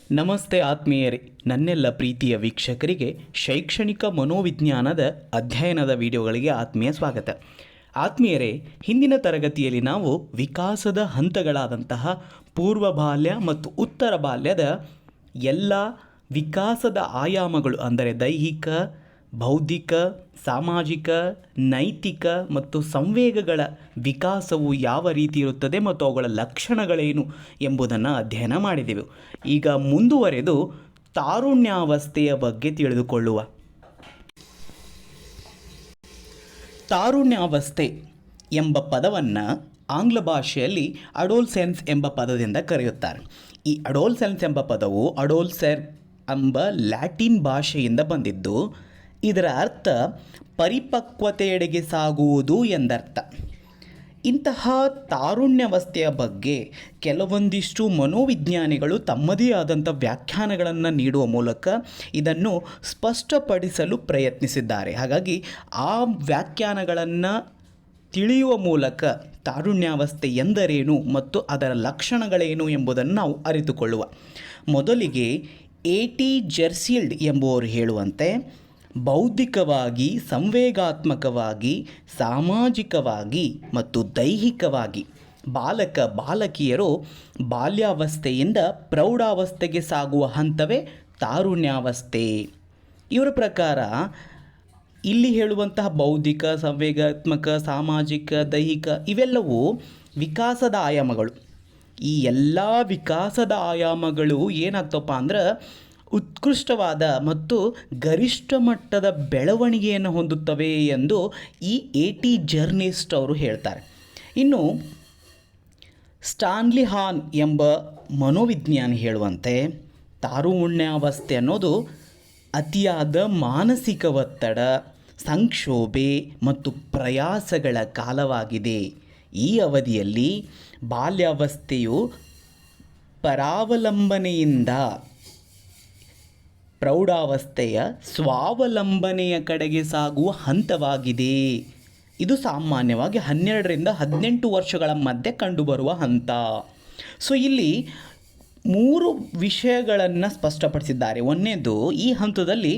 ನಮಸ್ತೆ ಆತ್ಮೀಯರೇ, ನನ್ನೆಲ್ಲ ಪ್ರೀತಿಯ ವೀಕ್ಷಕರಿಗೆ ಶೈಕ್ಷಣಿಕ ಮನೋವಿಜ್ಞಾನದ ಅಧ್ಯಯನದ ವಿಡಿಯೋಗಳಿಗೆ ಆತ್ಮೀಯ ಸ್ವಾಗತ. ಆತ್ಮೀಯರೇ, ಹಿಂದಿನ ತರಗತಿಯಲ್ಲಿ ನಾವು ವಿಕಾಸದ ಹಂತಗಳಾದಂತಹ ಪೂರ್ವ ಬಾಲ್ಯ ಮತ್ತು ಉತ್ತರ ಬಾಲ್ಯದ ಎಲ್ಲ ವಿಕಾಸದ ಆಯಾಮಗಳು ಅಂದರೆ ದೈಹಿಕ, ಬೌದ್ಧಿಕ, ಸಾಮಾಜಿಕ, ನೈತಿಕ ಮತ್ತು ಸಂವೇಗಗಳ ವಿಕಾಸವು ಯಾವ ರೀತಿ ಇರುತ್ತದೆ ಮತ್ತು ಅವುಗಳ ಲಕ್ಷಣಗಳೇನು ಎಂಬುದನ್ನು ಅಧ್ಯಯನ ಮಾಡಿದೆವು. ಈಗ ಮುಂದುವರೆದು ತಾರುಣ್ಯಾವಸ್ಥೆಯ ಬಗ್ಗೆ ತಿಳಿದುಕೊಳ್ಳುವ. ತಾರುಣ್ಯಾವಸ್ಥೆ ಎಂಬ ಪದವನ್ನು ಆಂಗ್ಲ ಭಾಷೆಯಲ್ಲಿ ಅಡೋಲ್ಸೆನ್ಸ್ ಎಂಬ ಪದದಿಂದ ಕರೆಯುತ್ತಾರೆ. ಈ ಅಡೋಲ್ಸೆನ್ಸ್ ಎಂಬ ಪದವು ಅಡೋಲ್ಸೆರ್ ಎಂಬ ಲ್ಯಾಟಿನ್ ಭಾಷೆಯಿಂದ ಬಂದಿದ್ದು, ಇದರ ಅರ್ಥ ಪರಿಪಕ್ವತೆಯೆಡೆಗೆ ಸಾಗುವುದು ಎಂದರ್ಥ. ಇಂತಹ ತಾರುಣ್ಯಾವಸ್ಥೆಯ ಬಗ್ಗೆ ಕೆಲವೊಂದಿಷ್ಟು ಮನೋವಿಜ್ಞಾನಿಗಳು ತಮ್ಮದೇ ಆದಂಥ ವ್ಯಾಖ್ಯಾನಗಳನ್ನು ನೀಡುವ ಮೂಲಕ ಇದನ್ನು ಸ್ಪಷ್ಟಪಡಿಸಲು ಪ್ರಯತ್ನಿಸಿದ್ದಾರೆ. ಹಾಗಾಗಿ ಆ ವ್ಯಾಖ್ಯಾನಗಳನ್ನು ತಿಳಿಯುವ ಮೂಲಕ ತಾರುಣ್ಯಾವಸ್ಥೆ ಎಂದರೇನು ಮತ್ತು ಅದರ ಲಕ್ಷಣಗಳೇನು ಎಂಬುದನ್ನು ನಾವು ಅರಿತುಕೊಳ್ಳುವ. ಮೊದಲಿಗೆ ಎ.ಟಿ. ಜೆರ್ಸಿಲ್ಡ್ ಎಂಬುವರು ಹೇಳುವಂತೆ, ಬೌದ್ಧಿಕವಾಗಿ, ಸಂವೇಗಾತ್ಮಕವಾಗಿ, ಸಾಮಾಜಿಕವಾಗಿ ಮತ್ತು ದೈಹಿಕವಾಗಿ ಬಾಲಕ ಬಾಲಕಿಯರು ಬಾಲ್ಯಾವಸ್ಥೆಯಿಂದ ಪ್ರೌಢಾವಸ್ಥೆಗೆ ಸಾಗುವ ಹಂತವೇ ತಾರುಣ್ಯಾವಸ್ಥೆ. ಇವರ ಪ್ರಕಾರ ಇಲ್ಲಿ ಹೇಳುವಂತಹ ಬೌದ್ಧಿಕ, ಸಂವೇಗಾತ್ಮಕ, ಸಾಮಾಜಿಕ, ದೈಹಿಕ ಇವೆಲ್ಲವೂ ವಿಕಾಸದ ಆಯಾಮಗಳು. ಈ ಎಲ್ಲ ವಿಕಾಸದ ಆಯಾಮಗಳು ಏನಾಗ್ತಪ್ಪ ಅಂದ್ರೆ ಉತ್ಕೃಷ್ಟವಾದ ಮತ್ತು ಗರಿಷ್ಠ ಮಟ್ಟದ ಬೆಳವಣಿಗೆಯನ್ನು ಹೊಂದುತ್ತವೆ ಎಂದು ಈ ಎ.ಟಿ. ಜರ್ನಿಸ್ಟ್ ಅವರು ಹೇಳ್ತಾರೆ. ಇನ್ನು ಸ್ಟಾನ್ಲಿ ಹಾನ್ ಎಂಬ ಮನೋವಿಜ್ಞಾನಿ ಹೇಳುವಂತೆ, ತಾರುಣ್ಯಾವಸ್ಥೆ ಅನ್ನೋದು ಅತಿಯಾದ ಮಾನಸಿಕ ಒತ್ತಡ, ಸಂಕ್ಷೋಭೆ ಮತ್ತು ಪ್ರಯಾಸಗಳ ಕಾಲವಾಗಿದೆ. ಈ ಅವಧಿಯಲ್ಲಿ ಬಾಲ್ಯಾವಸ್ಥೆಯು ಪರಾವಲಂಬನೆಯಿಂದ ಪ್ರೌಢಾವಸ್ಥೆಯ ಸ್ವಾವಲಂಬನೆಯ ಕಡೆಗೆ ಸಾಗುವ ಹಂತವಾಗಿದೆ. ಇದು ಸಾಮಾನ್ಯವಾಗಿ 12ರಿಂದ 18 ವರ್ಷಗಳ ಮಧ್ಯೆ ಕಂಡುಬರುವ ಹಂತ. ಸೊ ಇಲ್ಲಿ 3 ವಿಷಯಗಳನ್ನು ಸ್ಪಷ್ಟಪಡಿಸಿದ್ದಾರೆ. ಒಂದನೇದು, ಈ ಹಂತದಲ್ಲಿ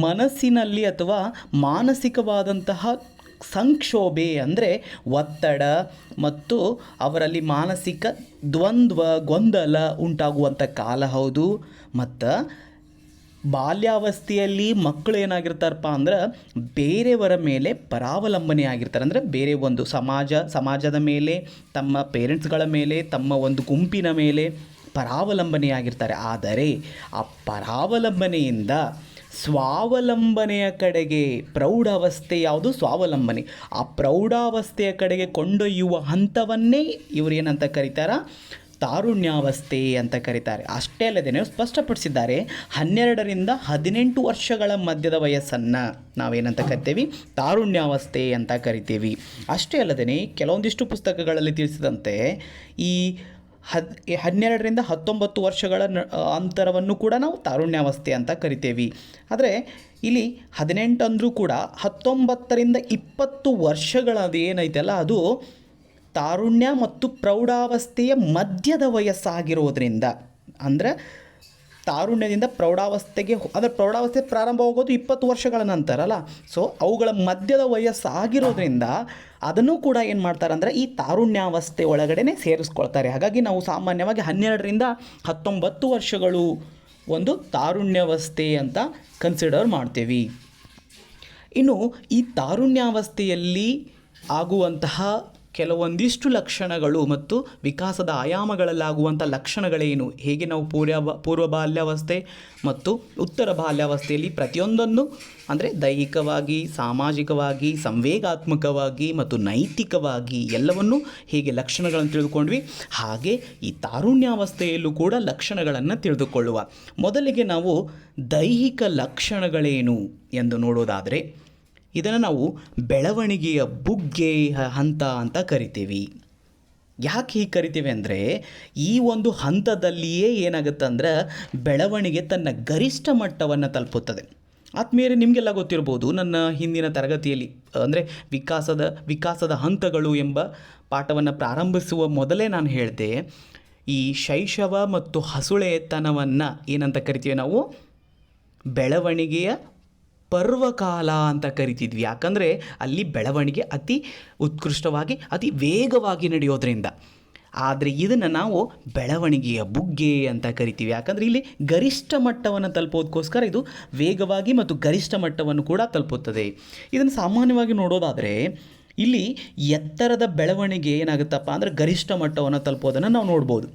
ಮನಸ್ಸಿನಲ್ಲಿ ಅಥವಾ ಮಾನಸಿಕವಾದಂತಹ ಸಂಕ್ಷೋಭೆ ಅಂದರೆ ಒತ್ತಡ ಮತ್ತು ಅವರಲ್ಲಿ ಮಾನಸಿಕ ದ್ವಂದ್ವ, ಗೊಂದಲ ಉಂಟಾಗುವಂಥ ಕಾಲ ಹೌದು. ಮತ್ತು ಬಾಲ್ಯಾವಸ್ಥೆಯಲ್ಲಿ ಮಕ್ಕಳು ಏನಾಗಿರ್ತಾರಪ್ಪ ಅಂದ್ರೆ ಬೇರೆಯವರ ಮೇಲೆ ಪರಾವಲಂಬನೆ ಆಗಿರ್ತಾರೆ. ಅಂದರೆ ಬೇರೆ ಒಂದು ಸಮಾಜದ ಮೇಲೆ, ತಮ್ಮ ಪೇರೆಂಟ್ಸ್ಗಳ ಮೇಲೆ, ತಮ್ಮ ಒಂದು ಗುಂಪಿನ ಮೇಲೆ ಪರಾವಲಂಬನೆಯಾಗಿರ್ತಾರೆ. ಆದರೆ ಆ ಪರಾವಲಂಬನೆಯಿಂದ ಸ್ವಾವಲಂಬನೆಯ ಕಡೆಗೆ ಪ್ರೌಢಾವಸ್ಥೆ ಯಾವುದು? ಸ್ವಾವಲಂಬನೆ. ಆ ಪ್ರೌಢಾವಸ್ಥೆಯ ಕಡೆಗೆ ಕೊಂಡೊಯ್ಯುವ ಹಂತವನ್ನೇ ಇವರು ಏನಂತ ಕರೀತಾರ? ತಾರುಣ್ಯಾವಸ್ಥೆ ಅಂತ ಕರೀತಾರೆ. ಅಷ್ಟೇ ಅಲ್ಲದೆ ಸ್ಪಷ್ಟಪಡಿಸಿದ್ದಾರೆ, 12ರಿಂದ 18 ವರ್ಷಗಳ ಮಧ್ಯದ ವಯಸ್ಸನ್ನು ನಾವೇನಂತ ಕರಿತೀವಿ? ತಾರುಣ್ಯಾವಸ್ಥೆ ಅಂತ ಕರಿತೀವಿ. ಅಷ್ಟೇ ಅಲ್ಲದೆ ಕೆಲವೊಂದಿಷ್ಟು ಪುಸ್ತಕಗಳಲ್ಲಿ ತಿಳಿಸಿದಂತೆ ಈ 12ರಿಂದ 19 ವರ್ಷಗಳ ಅಂತರವನ್ನು ಕೂಡ ನಾವು ತಾರುಣ್ಯಾವಸ್ಥೆ ಅಂತ ಕರಿತೇವೆ. ಆದರೆ ಇಲ್ಲಿ 18 ಅಂದರೂ ಕೂಡ 19ರಿಂದ 20 ವರ್ಷಗಳದು ಏನೈತಲ್ಲ, ಅದು ತಾರುಣ್ಯ ಮತ್ತು ಪ್ರೌಢಾವಸ್ಥೆಯ ಮಧ್ಯದ ವಯಸ್ಸಾಗಿರೋದ್ರಿಂದ, ಅಂದರೆ ತಾರುಣ್ಯದಿಂದ ಪ್ರೌಢಾವಸ್ಥೆಗೆ, ಅಂದರೆ ಪ್ರೌಢಾವಸ್ಥೆ ಪ್ರಾರಂಭವಾಗೋದು 20 ವರ್ಷಗಳ ನಂತರ ಅಲ್ಲ. ಸೊ ಅವುಗಳ ಮಧ್ಯದ ವಯಸ್ಸಾಗಿರೋದ್ರಿಂದ ಅದನ್ನು ಕೂಡ ಏನು ಮಾಡ್ತಾರೆ ಅಂದರೆ ಈ ತಾರುಣ್ಯಾವಸ್ಥೆ ಒಳಗಡೆ ಸೇರಿಸ್ಕೊಳ್ತಾರೆ. ಹಾಗಾಗಿ ನಾವು ಸಾಮಾನ್ಯವಾಗಿ 12ರಿಂದ 19 ವರ್ಷಗಳು ಒಂದು ತಾರುಣ್ಯಾವಸ್ಥೆ ಅಂತ ಕನ್ಸಿಡರ್ ಮಾಡ್ತೇವೆ. ಇನ್ನು ಈ ತಾರುಣ್ಯಾವಸ್ಥೆಯಲ್ಲಿ ಆಗುವಂತಹ ಕೆಲವೊಂದಿಷ್ಟು ಲಕ್ಷಣಗಳು ಮತ್ತು ವಿಕಾಸದ ಆಯಾಮಗಳಲ್ಲಾಗುವಂಥ ಲಕ್ಷಣಗಳೇನು, ಹೇಗೆ ನಾವು ಪೂರ್ವ ಬಾಲ್ಯಾವಸ್ಥೆ ಮತ್ತು ಉತ್ತರ ಬಾಲ್ಯಾವಸ್ಥೆಯಲ್ಲಿ ಪ್ರತಿಯೊಂದನ್ನು ಅಂದರೆ ದೈಹಿಕವಾಗಿ, ಸಾಮಾಜಿಕವಾಗಿ, ಸಂವೇಗಾತ್ಮಕವಾಗಿ ಮತ್ತು ನೈತಿಕವಾಗಿ ಎಲ್ಲವನ್ನೂ ಹೇಗೆ ಲಕ್ಷಣಗಳನ್ನು ತಿಳಿದುಕೊಂಡ್ವಿ, ಹಾಗೆ ಈ ತಾರುಣ್ಯಾವಸ್ಥೆಯಲ್ಲೂ ಕೂಡ ಲಕ್ಷಣಗಳನ್ನು ತಿಳಿದುಕೊಳ್ಳುವ. ಮೊದಲಿಗೆ ನಾವು ದೈಹಿಕ ಲಕ್ಷಣಗಳೇನು ಎಂದು ನೋಡೋದಾದರೆ, ಇದನ್ನು ನಾವು ಬೆಳವಣಿಗೆಯ ಬುಗ್ಗೆ ಹಂತ ಅಂತ ಕರಿತೀವಿ. ಯಾಕೆ ಹೀಗೆ ಕರಿತೀವಿ ಅಂದರೆ, ಈ ಒಂದು ಹಂತದಲ್ಲಿಯೇ ಏನಾಗುತ್ತೆ ಅಂದರೆ ಬೆಳವಣಿಗೆ ತನ್ನ ಗರಿಷ್ಠ ಮಟ್ಟವನ್ನು ತಲುಪುತ್ತದೆ. ಆತ್ಮೀಯರೇ, ನಿಮಗೆಲ್ಲ ಗೊತ್ತಿರ್ಬೋದು, ನನ್ನ ಹಿಂದಿನ ತರಗತಿಯಲ್ಲಿ ಅಂದರೆ ವಿಕಾಸದ ಹಂತಗಳು ಎಂಬ ಪಾಠವನ್ನು ಪ್ರಾರಂಭಿಸುವ ಮೊದಲೇ ನಾನು ಹೇಳಿದೆ, ಈ ಶೈಶವ ಮತ್ತು ಹಸುಳೆತನವನ್ನು ಏನಂತ ಕರಿತೀವಿ ನಾವು? ಬೆಳವಣಿಗೆಯ ಪರ್ವಕಾಲ ಅಂತ ಕರಿತಿದ್ವಿ. ಯಾಕಂದರೆ ಅಲ್ಲಿ ಬೆಳವಣಿಗೆ ಅತಿ ಉತ್ಕೃಷ್ಟವಾಗಿ ಅತಿ ವೇಗವಾಗಿ ನಡೆಯೋದ್ರಿಂದ. ಆದರೆ ಇದನ್ನು ನಾವು ಬೆಳವಣಿಗೆಯ ಬುಗ್ಗೆ ಅಂತ ಕರಿತೀವಿ. ಯಾಕಂದರೆ ಇಲ್ಲಿ ಗರಿಷ್ಠ ಮಟ್ಟವನ್ನು ತಲುಪೋದಕ್ಕೋಸ್ಕರ ಇದು ವೇಗವಾಗಿ ಮತ್ತು ಗರಿಷ್ಠ ಮಟ್ಟವನ್ನು ಕೂಡ ತಲುಪುತ್ತದೆ. ಇದನ್ನು ಸಾಮಾನ್ಯವಾಗಿ ನೋಡೋದಾದರೆ ಇಲ್ಲಿ ಎತ್ತರದ ಬೆಳವಣಿಗೆ ಏನಾಗುತ್ತಪ್ಪ ಅಂದರೆ ಗರಿಷ್ಠ ಮಟ್ಟವನ್ನು ತಲುಪೋದನ್ನು ನಾವು ನೋಡ್ಬೋದು.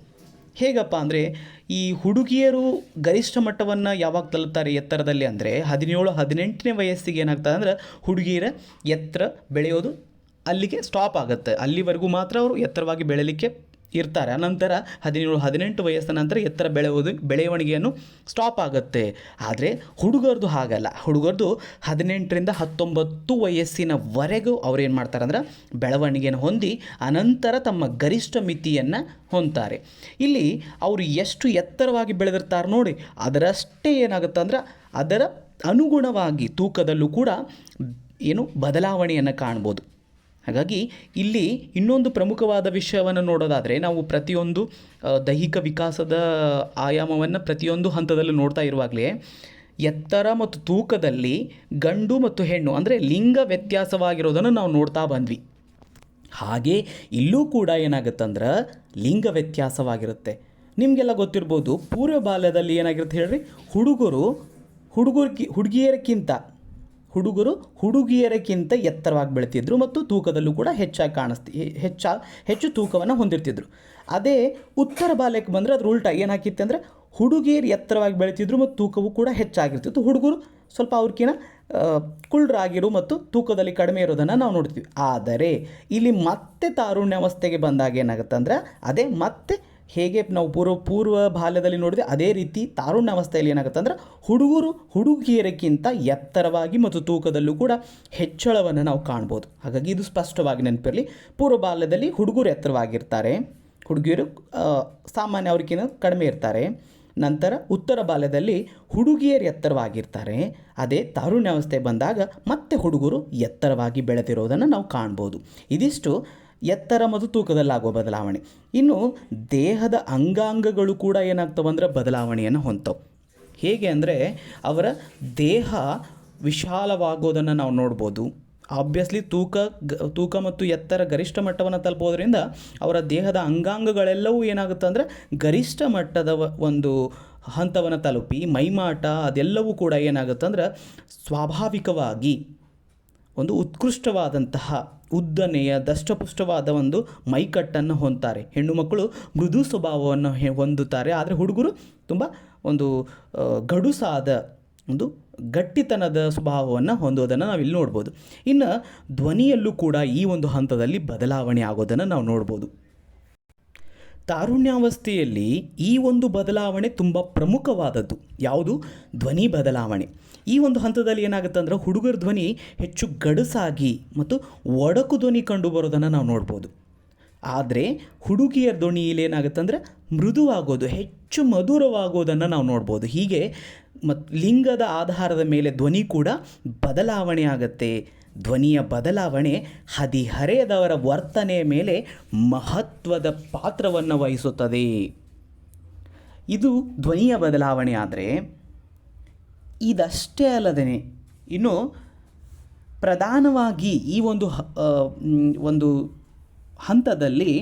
ಹೇಗಪ್ಪ ಅಂದರೆ ಈ ಹುಡುಗಿಯರು ಗರಿಷ್ಠ ಮಟ್ಟವನ್ನು ಯಾವಾಗ ತಲುಪ್ತಾರೆ ಎತ್ತರದಲ್ಲಿ ಅಂದರೆ 17-18ನೇ ವಯಸ್ಸಿಗೆ ಏನಾಗ್ತದೆ ಅಂದರೆ ಹುಡುಗಿಯರ ಎತ್ತರ ಬೆಳೆಯೋದು ಅಲ್ಲಿಗೆ ಸ್ಟಾಪ್ ಆಗುತ್ತೆ. ಅಲ್ಲಿವರೆಗೂ ಮಾತ್ರ ಅವರು ಎತ್ತರವಾಗಿ ಬೆಳೆಯಲಿಕ್ಕೆ ಇರ್ತಾರೆ. ಅನಂತರ 17-18 ವಯಸ್ಸಿನ ನಂತರ ಎತ್ತರ ಬೆಳವಣಿಗೆಯನ್ನು ಸ್ಟಾಪ್ ಆಗುತ್ತೆ. ಆದರೆ ಹುಡುಗರದು ಹಾಗಲ್ಲ. ಹುಡುಗರದು 18-19 ವಯಸ್ಸಿನವರೆಗೂ ಅವ್ರೇನು ಮಾಡ್ತಾರೆ ಅಂದ್ರೆ ಬೆಳವಣಿಗೆಯನ್ನು ಹೊಂದಿ ಅನಂತರ ತಮ್ಮ ಗರಿಷ್ಠ ಮಿತಿಯನ್ನು ಹೊಂದ್ತಾರೆ. ಇಲ್ಲಿ ಅವರು ಎಷ್ಟು ಎತ್ತರವಾಗಿ ಬೆಳೆದಿರ್ತಾರೆ ನೋಡಿ, ಅದರಷ್ಟೇ ಏನಾಗುತ್ತೆ ಅಂದ್ರೆ ಅದರ ಅನುಗುಣವಾಗಿ ತೂಕದಲ್ಲೂ ಕೂಡ ಬದಲಾವಣೆಯನ್ನು ಕಾಣ್ಬೋದು. ಹಾಗಾಗಿ ಇಲ್ಲಿ ಇನ್ನೊಂದು ಪ್ರಮುಖವಾದ ವಿಷಯವನ್ನು ನೋಡೋದಾದರೆ ನಾವು ಪ್ರತಿಯೊಂದು ದೈಹಿಕ ವಿಕಾಸದ ಆಯಾಮವನ್ನು ಪ್ರತಿಯೊಂದು ಹಂತದಲ್ಲೂ ನೋಡ್ತಾ ಇರುವಾಗಲೇ ಎತ್ತರ ಮತ್ತು ತೂಕದಲ್ಲಿ ಗಂಡು ಮತ್ತು ಹೆಣ್ಣು ಅಂದರೆ ಲಿಂಗ ವ್ಯತ್ಯಾಸವಾಗಿರೋದನ್ನು ನಾವು ನೋಡ್ತಾ ಬಂದ್ವಿ. ಹಾಗೆ ಇಲ್ಲೂ ಕೂಡ ಏನಾಗುತ್ತಂದ್ರೆ ಲಿಂಗ ವ್ಯತ್ಯಾಸವಾಗಿರುತ್ತೆ. ನಿಮಗೆಲ್ಲ ಗೊತ್ತಿರ್ಬೋದು, ಪೂರ್ವ ಬಾಲ್ಯದಲ್ಲಿ ಏನಾಗಿರುತ್ತೆ ಹೇಳ್ರಿ, ಹುಡುಗಿಯರಕ್ಕಿಂತ ಎತ್ತರವಾಗಿ ಬೆಳೆತಿದ್ರು ಮತ್ತು ತೂಕದಲ್ಲೂ ಕೂಡ ಹೆಚ್ಚು ತೂಕವನ್ನು ಹೊಂದಿರ್ತಿದ್ರು. ಅದೇ ಉತ್ತರ ಬಾಲ್ಯಕ್ಕೆ ಬಂದರೆ ಅದ್ರ ಉಲ್ಟಾ ಏನಾಗಿತ್ತು ಅಂದರೆ ಹುಡುಗಿಯರು ಎತ್ತರವಾಗಿ ಬೆಳೆತಿದ್ರು ಮತ್ತು ತೂಕವೂ ಕೂಡ ಹೆಚ್ಚಾಗಿರ್ತಿತ್ತು. ಹುಡುಗರು ಸ್ವಲ್ಪ ಅವ್ರಕ್ಕಿಂತ ಕುಳ್ಳರಾಗಿರು ಮತ್ತು ತೂಕದಲ್ಲಿ ಕಡಿಮೆ ಇರೋದನ್ನು ನಾವು ನೋಡ್ತೀವಿ. ಆದರೆ ಇಲ್ಲಿ ಮತ್ತೆ ತಾರುಣ್ಯಾವಸ್ಥೆಗೆ ಬಂದಾಗ ಏನಾಗುತ್ತೆ ಅಂದರೆ ಅದೇ ಮತ್ತೆ ಹೇಗೆ ನಾವು ಪೂರ್ವ ಬಾಲ್ಯದಲ್ಲಿ ನೋಡಿದೆ ಅದೇ ರೀತಿ ತಾರುಣ್ಯಾವಸ್ಥೆಯಲ್ಲಿ ಏನಾಗುತ್ತೆ ಅಂದರೆ ಹುಡುಗಿಯರಕ್ಕಿಂತ ಎತ್ತರವಾಗಿ ಮತ್ತು ತೂಕದಲ್ಲೂ ಕೂಡ ಹೆಚ್ಚಳವನ್ನು ನಾವು ಕಾಣ್ಬೋದು. ಹಾಗಾಗಿ ಇದು ಸ್ಪಷ್ಟವಾಗಿ ನೆನಪಿರಲಿ. ಪೂರ್ವ ಬಾಲ್ಯದಲ್ಲಿ ಹುಡುಗರು ಎತ್ತರವಾಗಿರ್ತಾರೆ, ಹುಡುಗಿಯರು ಸಾಮಾನ್ಯ ಅವ್ರಿಗಿಂತ ಕಡಿಮೆ ಇರ್ತಾರೆ. ನಂತರ ಉತ್ತರ ಬಾಲ್ಯದಲ್ಲಿ ಹುಡುಗಿಯರು ಎತ್ತರವಾಗಿರ್ತಾರೆ. ಅದೇ ತಾರುಣ್ಯಾವಸ್ಥೆ ಬಂದಾಗ ಮತ್ತೆ ಹುಡುಗರು ಎತ್ತರವಾಗಿ ಬೆಳೆದಿರೋದನ್ನು ನಾವು ಕಾಣ್ಬೋದು. ಇದಿಷ್ಟು ಎತ್ತರ ಮತ್ತು ತೂಕದಲ್ಲಾಗುವ ಬದಲಾವಣೆ. ಇನ್ನು ದೇಹದ ಅಂಗಾಂಗಗಳು ಕೂಡ ಏನಾಗ್ತವೆ ಅಂದರೆ ಬದಲಾವಣೆಯನ್ನು ಹೊಂದವು. ಹೇಗೆ ಅಂದರೆ ಅವರ ದೇಹ ವಿಶಾಲವಾಗೋದನ್ನು ನಾವು ನೋಡ್ಬೋದು. ಆಬ್ವಿಯಸ್ಲಿ ತೂಕ ಮತ್ತು ಎತ್ತರ ಗರಿಷ್ಠ ಮಟ್ಟವನ್ನು ತಲುಪೋದ್ರಿಂದ ಅವರ ದೇಹದ ಅಂಗಾಂಗಗಳೆಲ್ಲವೂ ಏನಾಗುತ್ತೆ ಅಂದರೆ ಗರಿಷ್ಠ ಮಟ್ಟದ ಒಂದು ಹಂತವನ್ನು ತಲುಪಿ ಮೈಮಾಟ ಅದೆಲ್ಲವೂ ಕೂಡ ಏನಾಗುತ್ತೆ ಅಂದರೆ ಸ್ವಾಭಾವಿಕವಾಗಿ ಒಂದು ಉತ್ಕೃಷ್ಟವಾದಂತಹ ಉದ್ದನೆಯ ದಷ್ಟಪುಷ್ಟವಾದ ಒಂದು ಮೈಕಟ್ಟನ್ನು ಹೊಂದ್ತಾರೆ. ಹೆಣ್ಣು ಮಕ್ಕಳು ಮೃದು ಸ್ವಭಾವವನ್ನು ಹೊಂದುತ್ತಾರೆ. ಆದರೆ ಹುಡುಗರು ತುಂಬ ಒಂದು ಗಡುಸಾದ ಒಂದು ಗಟ್ಟಿತನದ ಸ್ವಭಾವವನ್ನು ಹೊಂದೋದನ್ನು ನಾವಿಲ್ಲಿ ನೋಡ್ಬೋದು. ಇನ್ನು ಧ್ವನಿಯಲ್ಲೂ ಕೂಡ ಈ ಒಂದು ಹಂತದಲ್ಲಿ ಬದಲಾವಣೆ ಆಗೋದನ್ನು ನಾವು ನೋಡ್ಬೋದು. ತಾರುಣ್ಯಾವಸ್ಥೆಯಲ್ಲಿ ಈ ಒಂದು ಬದಲಾವಣೆ ತುಂಬ ಪ್ರಮುಖವಾದದ್ದು. ಯಾವುದು? ಧ್ವನಿ ಬದಲಾವಣೆ. ಈ ಒಂದು ಹಂತದಲ್ಲಿ ಏನಾಗುತ್ತೆ ಅಂದರೆ ಹುಡುಗರ ಧ್ವನಿ ಹೆಚ್ಚು ಗಡುಸಾಗಿ ಮತ್ತು ಒಡಕು ಧ್ವನಿ ಕಂಡು ಬರೋದನ್ನು ನಾವು ನೋಡ್ಬೋದು. ಆದರೆ ಹುಡುಗಿಯರ ಧ್ವನಿಯಲ್ಲಿ ಏನಾಗುತ್ತೆ ಅಂದರೆ ಮೃದುವಾಗೋದು, ಹೆಚ್ಚು ಮಧುರವಾಗೋದನ್ನು ನಾವು ನೋಡ್ಬೋದು. ಹೀಗೆ ಲಿಂಗದ ಆಧಾರದ ಮೇಲೆ ಧ್ವನಿ ಕೂಡ ಬದಲಾವಣೆ ಆಗುತ್ತೆ. ಧ್ವನಿಯ ಬದಲಾವಣೆ ಹದಿಹರೆಯದವರ ವರ್ತನೆಯ ಮೇಲೆ ಮಹತ್ವದ ಪಾತ್ರವನ್ನು ವಹಿಸುತ್ತದೆ. ಇದು ಧ್ವನಿಯ ಬದಲಾವಣೆ. ಆದರೆ ಇದಷ್ಟೇ ಅಲ್ಲದೇ ಇನ್ನು ಪ್ರಧಾನವಾಗಿ ಈ ಒಂದು ಹಂತದಲ್ಲಿ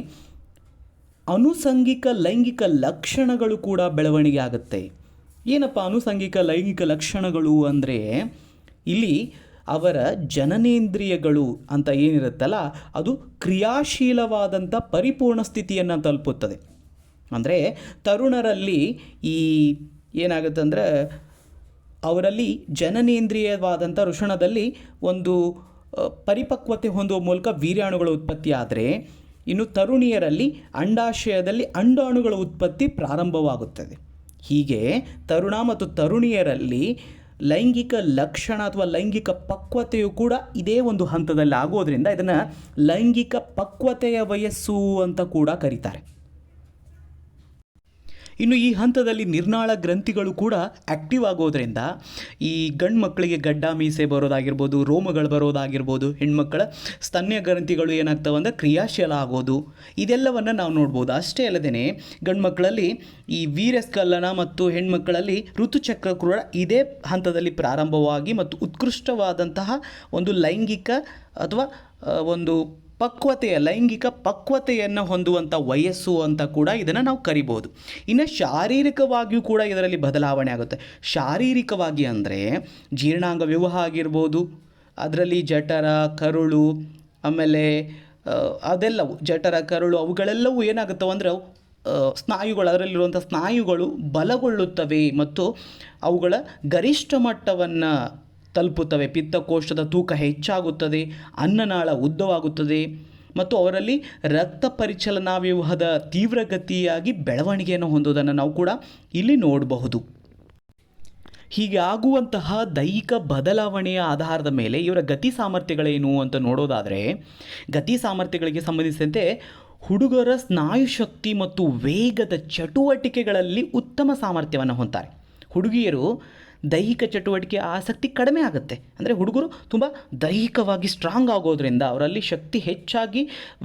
ಅನುಸಂಗಿಕ ಲೈಂಗಿಕ ಲಕ್ಷಣಗಳು ಕೂಡ ಬೆಳವಣಿಗೆ ಆಗುತ್ತೆ. ಏನಪ್ಪ ಅನುಸಂಗಿಕ ಲೈಂಗಿಕ ಲಕ್ಷಣಗಳು ಅಂದರೆ ಇಲ್ಲಿ ಅವರ ಜನನೇಂದ್ರಿಯಗಳು ಅಂತ ಏನಿರುತ್ತಲ್ಲ ಅದು ಕ್ರಿಯಾಶೀಲವಾದಂಥ ಪರಿಪೂರ್ಣ ಸ್ಥಿತಿಯನ್ನು ತಲುಪುತ್ತದೆ. ಅಂದರೆ ತರುಣರಲ್ಲಿ ಈ ಏನಾಗುತ್ತೆ ಅಂದರೆ ಅವರಲ್ಲಿ ಜನನೇಂದ್ರಿಯವಾದಂಥ ವೃಷಣದಲ್ಲಿ ಒಂದು ಪರಿಪಕ್ವತೆ ಹೊಂದುವ ಮೂಲಕ ವೀರ್ಯಾಣುಗಳ ಉತ್ಪತ್ತಿ ಆದರೆ, ಇನ್ನು ತರುಣಿಯರಲ್ಲಿ ಅಂಡಾಶಯದಲ್ಲಿ ಅಂಡಾಣುಗಳ ಉತ್ಪತ್ತಿ ಪ್ರಾರಂಭವಾಗುತ್ತದೆ. ಹೀಗೆ ತರುಣ ಮತ್ತು ತರುಣಿಯರಲ್ಲಿ ಲೈಂಗಿಕ ಲಕ್ಷಣ ಅಥವಾ ಲೈಂಗಿಕ ಪಕ್ವತೆಯು ಕೂಡ ಇದೇ ಒಂದು ಹಂತದಲ್ಲಿ ಆಗೋದ್ರಿಂದ ಇದನ್ನು ಲೈಂಗಿಕ ಪಕ್ವತೆಯ ವಯಸ್ಸು ಅಂತ ಕೂಡ ಕರೀತಾರೆ. ಇನ್ನು ಈ ಹಂತದಲ್ಲಿ ನಿರ್ನಾಳ ಗ್ರಂಥಿಗಳು ಕೂಡ ಆ್ಯಕ್ಟಿವ್ ಆಗೋದ್ರಿಂದ ಈ ಗಂಡು ಮಕ್ಕಳಿಗೆ ಗಡ್ಡ ಮೀಸೆ ಬರೋದಾಗಿರ್ಬೋದು, ರೋಮಗಳು ಬರೋದಾಗಿರ್ಬೋದು, ಹೆಣ್ಮಕ್ಕಳ ಸ್ತನ್ಯ ಗ್ರಂಥಿಗಳು ಏನಾಗ್ತವೆ ಅಂದರೆ ಕ್ರಿಯಾಶೀಲ ಆಗೋದು, ಇದೆಲ್ಲವನ್ನು ನಾವು ನೋಡ್ಬೋದು. ಅಷ್ಟೇ ಅಲ್ಲದೆ ಗಂಡು ಮಕ್ಕಳಲ್ಲಿ ಈ ವೀರ್ಯಸ್ಖಲನ ಮತ್ತು ಹೆಣ್ಮಕ್ಕಳಲ್ಲಿ ಋತುಚಕ್ರ ಕೂಡ ಇದೇ ಹಂತದಲ್ಲಿ ಪ್ರಾರಂಭವಾಗಿ ಮತ್ತು ಉತ್ಕೃಷ್ಟವಾದಂತಹ ಒಂದು ಲೈಂಗಿಕ ಅಥವಾ ಒಂದು ಲೈಂಗಿಕ ಪಕ್ವತೆಯನ್ನು ಹೊಂದುವಂಥ ವಯಸ್ಸು ಅಂತ ಕೂಡ ಇದನ್ನು ನಾವು ಕರಿಬೋದು. ಇನ್ನು ಶಾರೀರಿಕವಾಗಿಯೂ ಕೂಡ ಇದರಲ್ಲಿ ಬದಲಾವಣೆ ಆಗುತ್ತೆ. ಶಾರೀರಿಕವಾಗಿ ಅಂದರೆ ಜೀರ್ಣಾಂಗ ವ್ಯೂಹ ಆಗಿರ್ಬೋದು, ಅದರಲ್ಲಿ ಜಠರ, ಕರುಳು, ಆಮೇಲೆ ಅದೆಲ್ಲವು ಜಠರ, ಕರುಳು ಅವುಗಳೆಲ್ಲವೂ ಏನಾಗುತ್ತವೆ ಅಂದರೆ ಸ್ನಾಯುಗಳು, ಅದರಲ್ಲಿರುವಂಥ ಸ್ನಾಯುಗಳು ಬಲಗೊಳ್ಳುತ್ತವೆ ಮತ್ತು ಅವುಗಳ ಗರಿಷ್ಠ ಮಟ್ಟವನ್ನು ತಲುಪುತ್ತವೆ. ಪಿತ್ತಕೋಶದ ತೂಕ ಹೆಚ್ಚಾಗುತ್ತದೆ, ಅನ್ನನಾಳ ಉದ್ದವಾಗುತ್ತದೆ ಮತ್ತು ಅವರಲ್ಲಿ ರಕ್ತ ಪರಿಚಲನಾ ವ್ಯೂಹದ ತೀವ್ರಗತಿಯಾಗಿ ಬೆಳವಣಿಗೆಯನ್ನು ಹೊಂದೋದನ್ನು ನಾವು ಕೂಡ ಇಲ್ಲಿ ನೋಡಬಹುದು. ಹೀಗೆ ಆಗುವಂತಹ ದೈಹಿಕ ಬದಲಾವಣೆಯ ಆಧಾರದ ಮೇಲೆ ಇವರ ಗತಿ ಸಾಮರ್ಥ್ಯಗಳೇನು ಅಂತ ನೋಡೋದಾದರೆ, ಗತಿ ಸಾಮರ್ಥ್ಯಗಳಿಗೆ ಸಂಬಂಧಿಸಿದಂತೆ ಹುಡುಗರ ಸ್ನಾಯುಶಕ್ತಿ ಮತ್ತು ವೇಗದ ಚಟುವಟಿಕೆಗಳಲ್ಲಿ ಉತ್ತಮ ಸಾಮರ್ಥ್ಯವನ್ನು ಹೊಂದ್ತಾರೆ. ಹುಡುಗಿಯರು ದೈಹಿಕ ಚಟುವಟಿಕೆ ಆಸಕ್ತಿ ಕಡಿಮೆ ಆಗುತ್ತೆ. ಅಂದರೆ ಹುಡುಗರು ತುಂಬ ದೈಹಿಕವಾಗಿ ಸ್ಟ್ರಾಂಗ್ ಆಗೋದ್ರಿಂದ, ಅವರಲ್ಲಿ ಶಕ್ತಿ ಹೆಚ್ಚಾಗಿ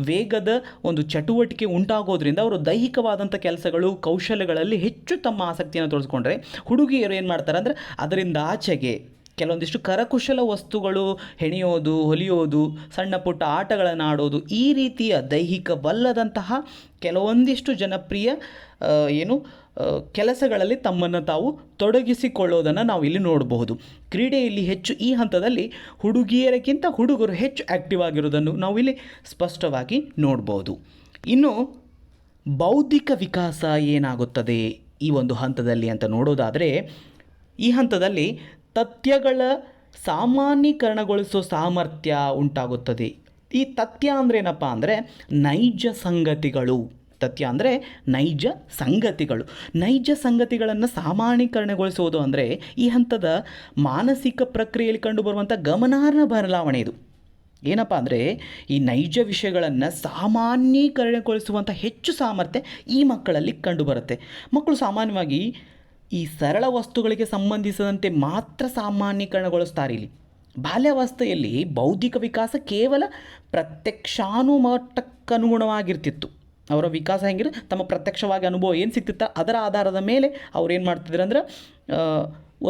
ವೇಗದ ಒಂದು ಚಟುವಟಿಕೆ ಉಂಟಾಗೋದ್ರಿಂದ ಅವರು ದೈಹಿಕವಾದಂಥ ಕೆಲಸಗಳು, ಕೌಶಲ್ಯಗಳಲ್ಲಿ ಹೆಚ್ಚು ತಮ್ಮ ಆಸಕ್ತಿಯನ್ನು ತೋರಿಸ್ಕೊಂಡ್ರೆ, ಹುಡುಗಿಯರು ಏನು ಮಾಡ್ತಾರೆ ಅಂದರೆ ಅದರಿಂದ ಆಚೆಗೆ ಕೆಲವೊಂದಿಷ್ಟು ಕರಕುಶಲ ವಸ್ತುಗಳು, ಹೆಣೆಯೋದು, ಹೊಲಿಯೋದು, ಸಣ್ಣ ಪುಟ್ಟ ಆಟಗಳನ್ನು ಆಡೋದು, ಈ ರೀತಿಯ ದೈಹಿಕವಲ್ಲದಂತಹ ಕೆಲವೊಂದಿಷ್ಟು ಜನಪ್ರಿಯ ಕೆಲಸಗಳಲ್ಲಿ ತಮ್ಮನ್ನು ತಾವು ತೊಡಗಿಸಿಕೊಳ್ಳೋದನ್ನು ನಾವು ಇಲ್ಲಿ ನೋಡಬಹುದು. ಕ್ರೀಡೆಯಲ್ಲಿ ಹೆಚ್ಚು ಈ ಹಂತದಲ್ಲಿ ಹುಡುಗಿಯರಿಗಿಂತ ಹುಡುಗರು ಹೆಚ್ಚು ಆ್ಯಕ್ಟಿವ್ ಆಗಿರೋದನ್ನು ನಾವು ಇಲ್ಲಿ ಸ್ಪಷ್ಟವಾಗಿ ನೋಡ್ಬೋದು. ಇನ್ನು ಬೌದ್ಧಿಕ ವಿಕಾಸ ಏನಾಗುತ್ತದೆ ಈ ಒಂದು ಹಂತದಲ್ಲಿ ಅಂತ ನೋಡೋದಾದರೆ, ಈ ಹಂತದಲ್ಲಿ ತಥ್ಯಗಳ ಸಾಮಾನ್ಯೀಕರಣಗೊಳಿಸೋ ಸಾಮರ್ಥ್ಯ ಉಂಟಾಗುತ್ತದೆ. ಈ ತಥ್ಯ ಅಂದರೆ ಏನಪ್ಪ ಅಂದರೆ ನೈಜ ಸಂಗತಿಗಳು. ತಥ್ಯ ಅಂದರೆ ನೈಜ ಸಂಗತಿಗಳು. ನೈಜ ಸಂಗತಿಗಳನ್ನು ಸಾಮಾನ್ಯೀಕರಣಗೊಳಿಸುವುದು ಅಂದರೆ ಈ ಹಂತದ ಮಾನಸಿಕ ಪ್ರಕ್ರಿಯೆಯಲ್ಲಿ ಕಂಡುಬರುವಂಥ ಗಮನಾರ್ಹ ಬದಲಾವಣೆ ಇದು. ಏನಪ್ಪ ಅಂದರೆ ಈ ನೈಜ ವಿಷಯಗಳನ್ನು ಸಾಮಾನ್ಯೀಕರಣಗೊಳಿಸುವಂಥ ಹೆಚ್ಚು ಸಾಮರ್ಥ್ಯ ಈ ಮಕ್ಕಳಲ್ಲಿ ಕಂಡುಬರುತ್ತೆ. ಮಕ್ಕಳು ಸಾಮಾನ್ಯವಾಗಿ ಈ ಸರಳ ವಸ್ತುಗಳಿಗೆ ಸಂಬಂಧಿಸಿದಂತೆ ಮಾತ್ರ ಸಾಮಾನ್ಯೀಕರಣಗೊಳಿಸ್ತಾರೆ. ಇಲ್ಲಿ ಬಾಲ್ಯಾವಸ್ಥೆಯಲ್ಲಿ ಬೌದ್ಧಿಕ ವಿಕಾಸ ಕೇವಲ ಪ್ರತ್ಯಕ್ಷಾನುಮಟ್ಟಕ್ಕನುಗುಣವಾಗಿರ್ತಿತ್ತು. ಅವರ ವಿಕಾಸ ಹೆಂಗಿರೋ ತಮ್ಮ ಪ್ರತ್ಯಕ್ಷವಾಗಿ ಅನುಭವ ಏನು ಸಿಗ್ತಿತ್ತ ಅದರ ಆಧಾರದ ಮೇಲೆ ಅವ್ರು ಏನು ಮಾಡ್ತಿದ್ರು ಅಂದ್ರೆ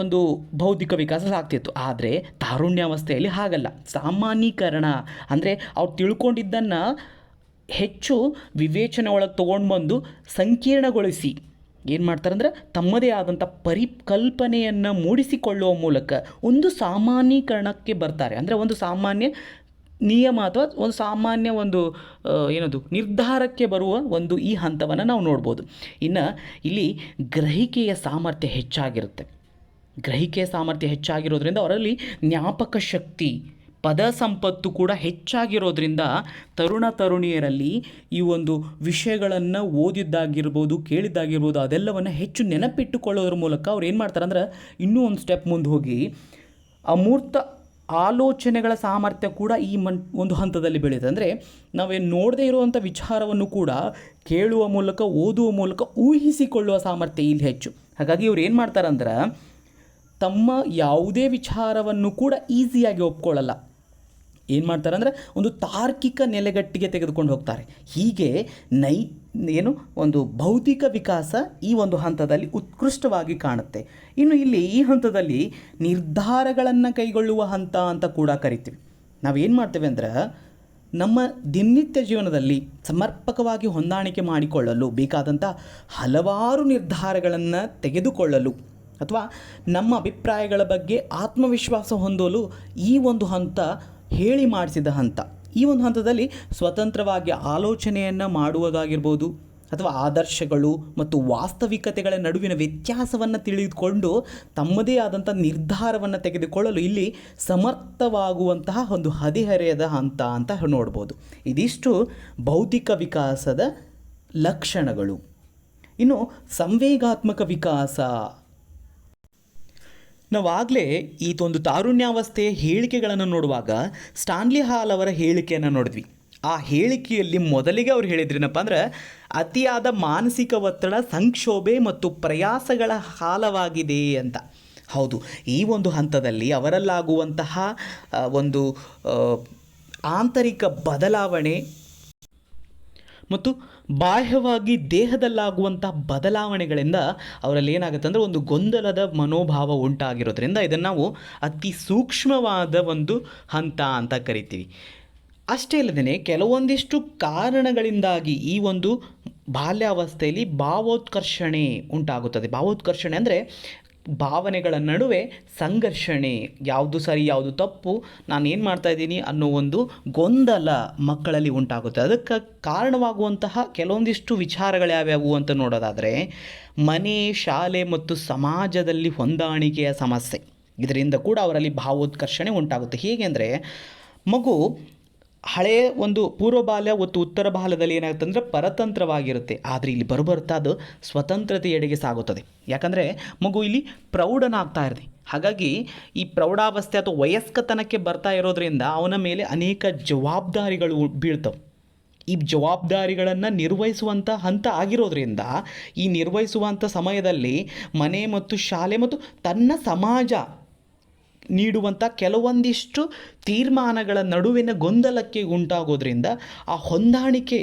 ಒಂದು ಬೌದ್ಧಿಕ ವಿಕಾಸ ಆಗ್ತಿತ್ತು. ಆದರೆ ತಾರುಣ್ಯಾವಸ್ಥೆಯಲ್ಲಿ ಹಾಗಲ್ಲ. ಸಾಮಾನ್ಯೀಕರಣ ಅಂದರೆ ಅವ್ರು ತಿಳ್ಕೊಂಡಿದ್ದನ್ನು ಹೆಚ್ಚು ವಿವೇಚನೆ ಒಳಗೆ ತೊಗೊಂಡು ಬಂದು ಸಂಕೀರ್ಣಗೊಳಿಸಿ ಏನು ಮಾಡ್ತಾರೆ ಅಂದರೆ ತಮ್ಮದೇ ಆದಂಥ ಪರಿಕಲ್ಪನೆಯನ್ನು ಮೂಡಿಸಿಕೊಳ್ಳುವ ಮೂಲಕ ಒಂದು ಸಾಮಾನ್ಯೀಕರಣಕ್ಕೆ ಬರ್ತಾರೆ. ಅಂದರೆ ಒಂದು ಸಾಮಾನ್ಯ ನಿಯಮ ಅಥವಾ ಒಂದು ಸಾಮಾನ್ಯ ಒಂದು ನಿರ್ಧಾರಕ್ಕೆ ಬರುವ ಒಂದು ಈ ಹಂತವನ್ನು ನಾವು ನೋಡ್ಬೋದು. ಇನ್ನು ಇಲ್ಲಿ ಗ್ರಹಿಕೆಯ ಸಾಮರ್ಥ್ಯ ಹೆಚ್ಚಾಗಿರುತ್ತೆ. ಗ್ರಹಿಕೆಯ ಸಾಮರ್ಥ್ಯ ಹೆಚ್ಚಾಗಿರೋದ್ರಿಂದ ಅವರಲ್ಲಿ ಜ್ಞಾಪಕ ಶಕ್ತಿ, ಪದ ಸಂಪತ್ತು ಕೂಡ ಹೆಚ್ಚಾಗಿರೋದ್ರಿಂದ ತರುಣಿಯರಲ್ಲಿ ಈ ಒಂದು ವಿಷಯಗಳನ್ನು ಓದಿದ್ದಾಗಿರ್ಬೋದು, ಕೇಳಿದ್ದಾಗಿರ್ಬೋದು, ಅದೆಲ್ಲವನ್ನು ಹೆಚ್ಚು ನೆನಪಿಟ್ಟುಕೊಳ್ಳೋದ್ರ ಮೂಲಕ ಅವ್ರು ಏನು ಮಾಡ್ತಾರೆ ಅಂದ್ರೆ ಇನ್ನೂ ಒಂದು ಸ್ಟೆಪ್ ಮುಂದೆ ಹೋಗಿ ಅಮೂರ್ತ ಆಲೋಚನೆಗಳ ಸಾಮರ್ಥ್ಯ ಕೂಡ ಈ ಒಂದು ಹಂತದಲ್ಲಿ ಬೆಳೆಯುತ್ತೆ. ಅಂದರೆ ನಾವೇನು ನೋಡದೇ ಇರುವಂಥ ವಿಚಾರವನ್ನು ಕೂಡ ಕೇಳುವ ಮೂಲಕ, ಓದುವ ಮೂಲಕ ಊಹಿಸಿಕೊಳ್ಳುವ ಸಾಮರ್ಥ್ಯ ಇಲ್ಲಿ ಹೆಚ್ಚು. ಹಾಗಾಗಿ ಇವ್ರು ಏನು ಮಾಡ್ತಾರಂದ್ರೆ ತಮ್ಮ ಯಾವುದೇ ವಿಚಾರವನ್ನು ಕೂಡ ಈಸಿಯಾಗಿ ಒಪ್ಕೊಳ್ಳಲ್ಲ. ಏನು ಮಾಡ್ತಾರೆ ಅಂದರೆ ಒಂದು ತಾರ್ಕಿಕ ನೆಲೆಗಟ್ಟಿಗೆ ತೆಗೆದುಕೊಂಡು ಹೋಗ್ತಾರೆ. ಹೀಗೆ ಒಂದು ಬೌದ್ಧಿಕ ವಿಕಾಸ ಈ ಒಂದು ಹಂತದಲ್ಲಿ ಉತ್ಕೃಷ್ಟವಾಗಿ ಕಾಣುತ್ತೆ. ಇನ್ನು ಇಲ್ಲಿ ಈ ಹಂತದಲ್ಲಿ ನಿರ್ಧಾರಗಳನ್ನು ಕೈಗೊಳ್ಳುವ ಹಂತ ಅಂತ ಕೂಡ ಕರಿತೀವಿ. ನಾವೇನು ಮಾಡ್ತೇವೆ ಅಂದ್ರೆ ನಮ್ಮ ದಿನನಿತ್ಯ ಜೀವನದಲ್ಲಿ ಸಮರ್ಪಕವಾಗಿ ಹೊಂದಾಣಿಕೆ ಮಾಡಿಕೊಳ್ಳಲು ಬೇಕಾದಂಥ ಹಲವಾರು ನಿರ್ಧಾರಗಳನ್ನು ತೆಗೆದುಕೊಳ್ಳಲು ಅಥವಾ ನಮ್ಮ ಅಭಿಪ್ರಾಯಗಳ ಬಗ್ಗೆ ಆತ್ಮವಿಶ್ವಾಸ ಹೊಂದಲು ಈ ಒಂದು ಹಂತ ಹೇಳಿ ಮಾಡಿಸಿದ ಹಂತ. ಈ ಒಂದು ಹಂತದಲ್ಲಿ ಸ್ವತಂತ್ರವಾಗಿ ಆಲೋಚನೆಯನ್ನು ಮಾಡುವುದಾಗಿರ್ಬೋದು ಅಥವಾ ಆದರ್ಶಗಳು ಮತ್ತು ವಾಸ್ತವಿಕತೆಗಳ ನಡುವಿನ ವ್ಯತ್ಯಾಸವನ್ನು ತಿಳಿದುಕೊಂಡು ತಮ್ಮದೇ ಆದಂಥ ನಿರ್ಧಾರವನ್ನು ತೆಗೆದುಕೊಳ್ಳಲು ಇಲ್ಲಿ ಸಮರ್ಥವಾಗುವಂತಹ ಒಂದು ಹದಿಹರೆಯದ ಹಂತ ಅಂತ ನೋಡ್ಬೋದು. ಇದಿಷ್ಟು ಬೌದ್ಧಿಕ ವಿಕಾಸದ ಲಕ್ಷಣಗಳು. ಇನ್ನು ಸಂವೇಗಾತ್ಮಕ ವಿಕಾಸ, ನಾವಾಗಲೇ ಈ ಒಂದು ತಾರುಣ್ಯಾವಸ್ಥೆಯ ಹೇಳಿಕೆಗಳನ್ನು ನೋಡುವಾಗ ಸ್ಟಾನ್ಲಿ ಹಾಲ್ ಅವರ ಹೇಳಿಕೆಯನ್ನು ನೋಡಿದ್ವಿ. ಆ ಹೇಳಿಕೆಯಲ್ಲಿ ಮೊದಲಿಗೆ ಅವ್ರು ಹೇಳಿದ್ರೇನಪ್ಪ ಅಂದ್ರೆ ಅತಿಯಾದ ಮಾನಸಿಕ ಒತ್ತಡ, ಸಂಕ್ಷೋಭೆ ಮತ್ತು ಪ್ರಯಾಸಗಳ ಕಾಲವಾಗಿದೆ ಅಂತ. ಹೌದು, ಈ ಒಂದು ಹಂತದಲ್ಲಿ ಅವರಲ್ಲಾಗುವಂತಹ ಒಂದು ಆಂತರಿಕ ಬದಲಾವಣೆ ಮತ್ತು ಬಾಹ್ಯವಾಗಿ ದೇಹದಲ್ಲಾಗುವಂಥ ಬದಲಾವಣೆಗಳಿಂದ ಅವರಲ್ಲಿ ಏನಾಗುತ್ತೆ ಅಂದರೆ ಒಂದು ಗೊಂದಲದ ಮನೋಭಾವ ಉಂಟಾಗಿರೋದ್ರಿಂದ ಇದನ್ನು ನಾವು ಅತಿ ಸೂಕ್ಷ್ಮವಾದ ಒಂದು ಹಂತ ಅಂತ ಕರಿತೀವಿ. ಅಷ್ಟೇ ಅಲ್ಲದೆ ಕೆಲವೊಂದಿಷ್ಟು ಕಾರಣಗಳಿಂದಾಗಿ ಈ ಒಂದು ಬಾಲ್ಯಾವಸ್ಥೆಯಲ್ಲಿ ಭಾವೋತ್ಕರ್ಷಣೆ ಉಂಟಾಗುತ್ತದೆ. ಭಾವೋತ್ಕರ್ಷಣೆ ಅಂದರೆ ಭಾವನೆಗಳ ನಡುವೆ ಸಂಘರ್ಷಣೆ, ಯಾವುದು ಸರಿ ಯಾವುದು ತಪ್ಪು, ನಾನು ಏನು ಮಾಡ್ತಾಯಿದ್ದೀನಿ ಅನ್ನೋ ಒಂದು ಗೊಂದಲ ಮಕ್ಕಳಲ್ಲಿ ಉಂಟಾಗುತ್ತೆ. ಅದಕ್ಕೆ ಕಾರಣವಾಗುವಂತಹ ಕೆಲವೊಂದಿಷ್ಟು ವಿಚಾರಗಳು ಯಾವ್ಯಾವು ಅಂತ ನೋಡೋದಾದರೆ, ಮನೆ, ಶಾಲೆ ಮತ್ತು ಸಮಾಜದಲ್ಲಿ ಹೊಂದಾಣಿಕೆಯ ಸಮಸ್ಯೆ, ಇದರಿಂದ ಕೂಡ ಅವರಲ್ಲಿ ಭಾವೋತ್ಕರ್ಷಣೆ ಉಂಟಾಗುತ್ತೆ. ಹೇಗೆ ಅಂದರೆ, ಮಗು ಹಳೆಯ ಒಂದು ಪೂರ್ವ ಬಾಲ್ಯ ಮತ್ತು ಉತ್ತರ ಬಾಲ್ಯದಲ್ಲಿ ಏನಾಗುತ್ತೆ ಅಂದರೆ ಪರತಂತ್ರವಾಗಿರುತ್ತೆ. ಆದರೆ ಇಲ್ಲಿ ಬರುಬರ್ತಾ ಅದು ಸ್ವತಂತ್ರತೆಯೆಡೆಗೆ ಸಾಗುತ್ತದೆ. ಯಾಕಂದರೆ ಮಗು ಇಲ್ಲಿ ಪ್ರೌಢನಾಗ್ತಾ ಇರುತ್ತೆ. ಹಾಗಾಗಿ ಈ ಪ್ರೌಢಾವಸ್ಥೆ ಅಥವಾ ವಯಸ್ಕತನಕ್ಕೆ ಬರ್ತಾ ಇರೋದ್ರಿಂದ ಅವನ ಮೇಲೆ ಅನೇಕ ಜವಾಬ್ದಾರಿಗಳು ಬೀಳ್ತವೆ. ಈ ಜವಾಬ್ದಾರಿಗಳನ್ನು ನಿರ್ವಹಿಸುವಂಥ ಹಂತ ಆಗಿರೋದ್ರಿಂದ ಈ ನಿರ್ವಹಿಸುವಂಥ ಸಮಯದಲ್ಲಿ ಮನೆ ಮತ್ತು ಶಾಲೆ ಮತ್ತು ತನ್ನ ಸಮಾಜ ನೀಡುವಂಥ ಕೆಲವೊಂದಿಷ್ಟು ತೀರ್ಮಾನಗಳ ನಡುವಿನ ಗೊಂದಲಕ್ಕೆ ಉಂಟಾಗೋದ್ರಿಂದ ಆ ಹೊಂದಾಣಿಕೆ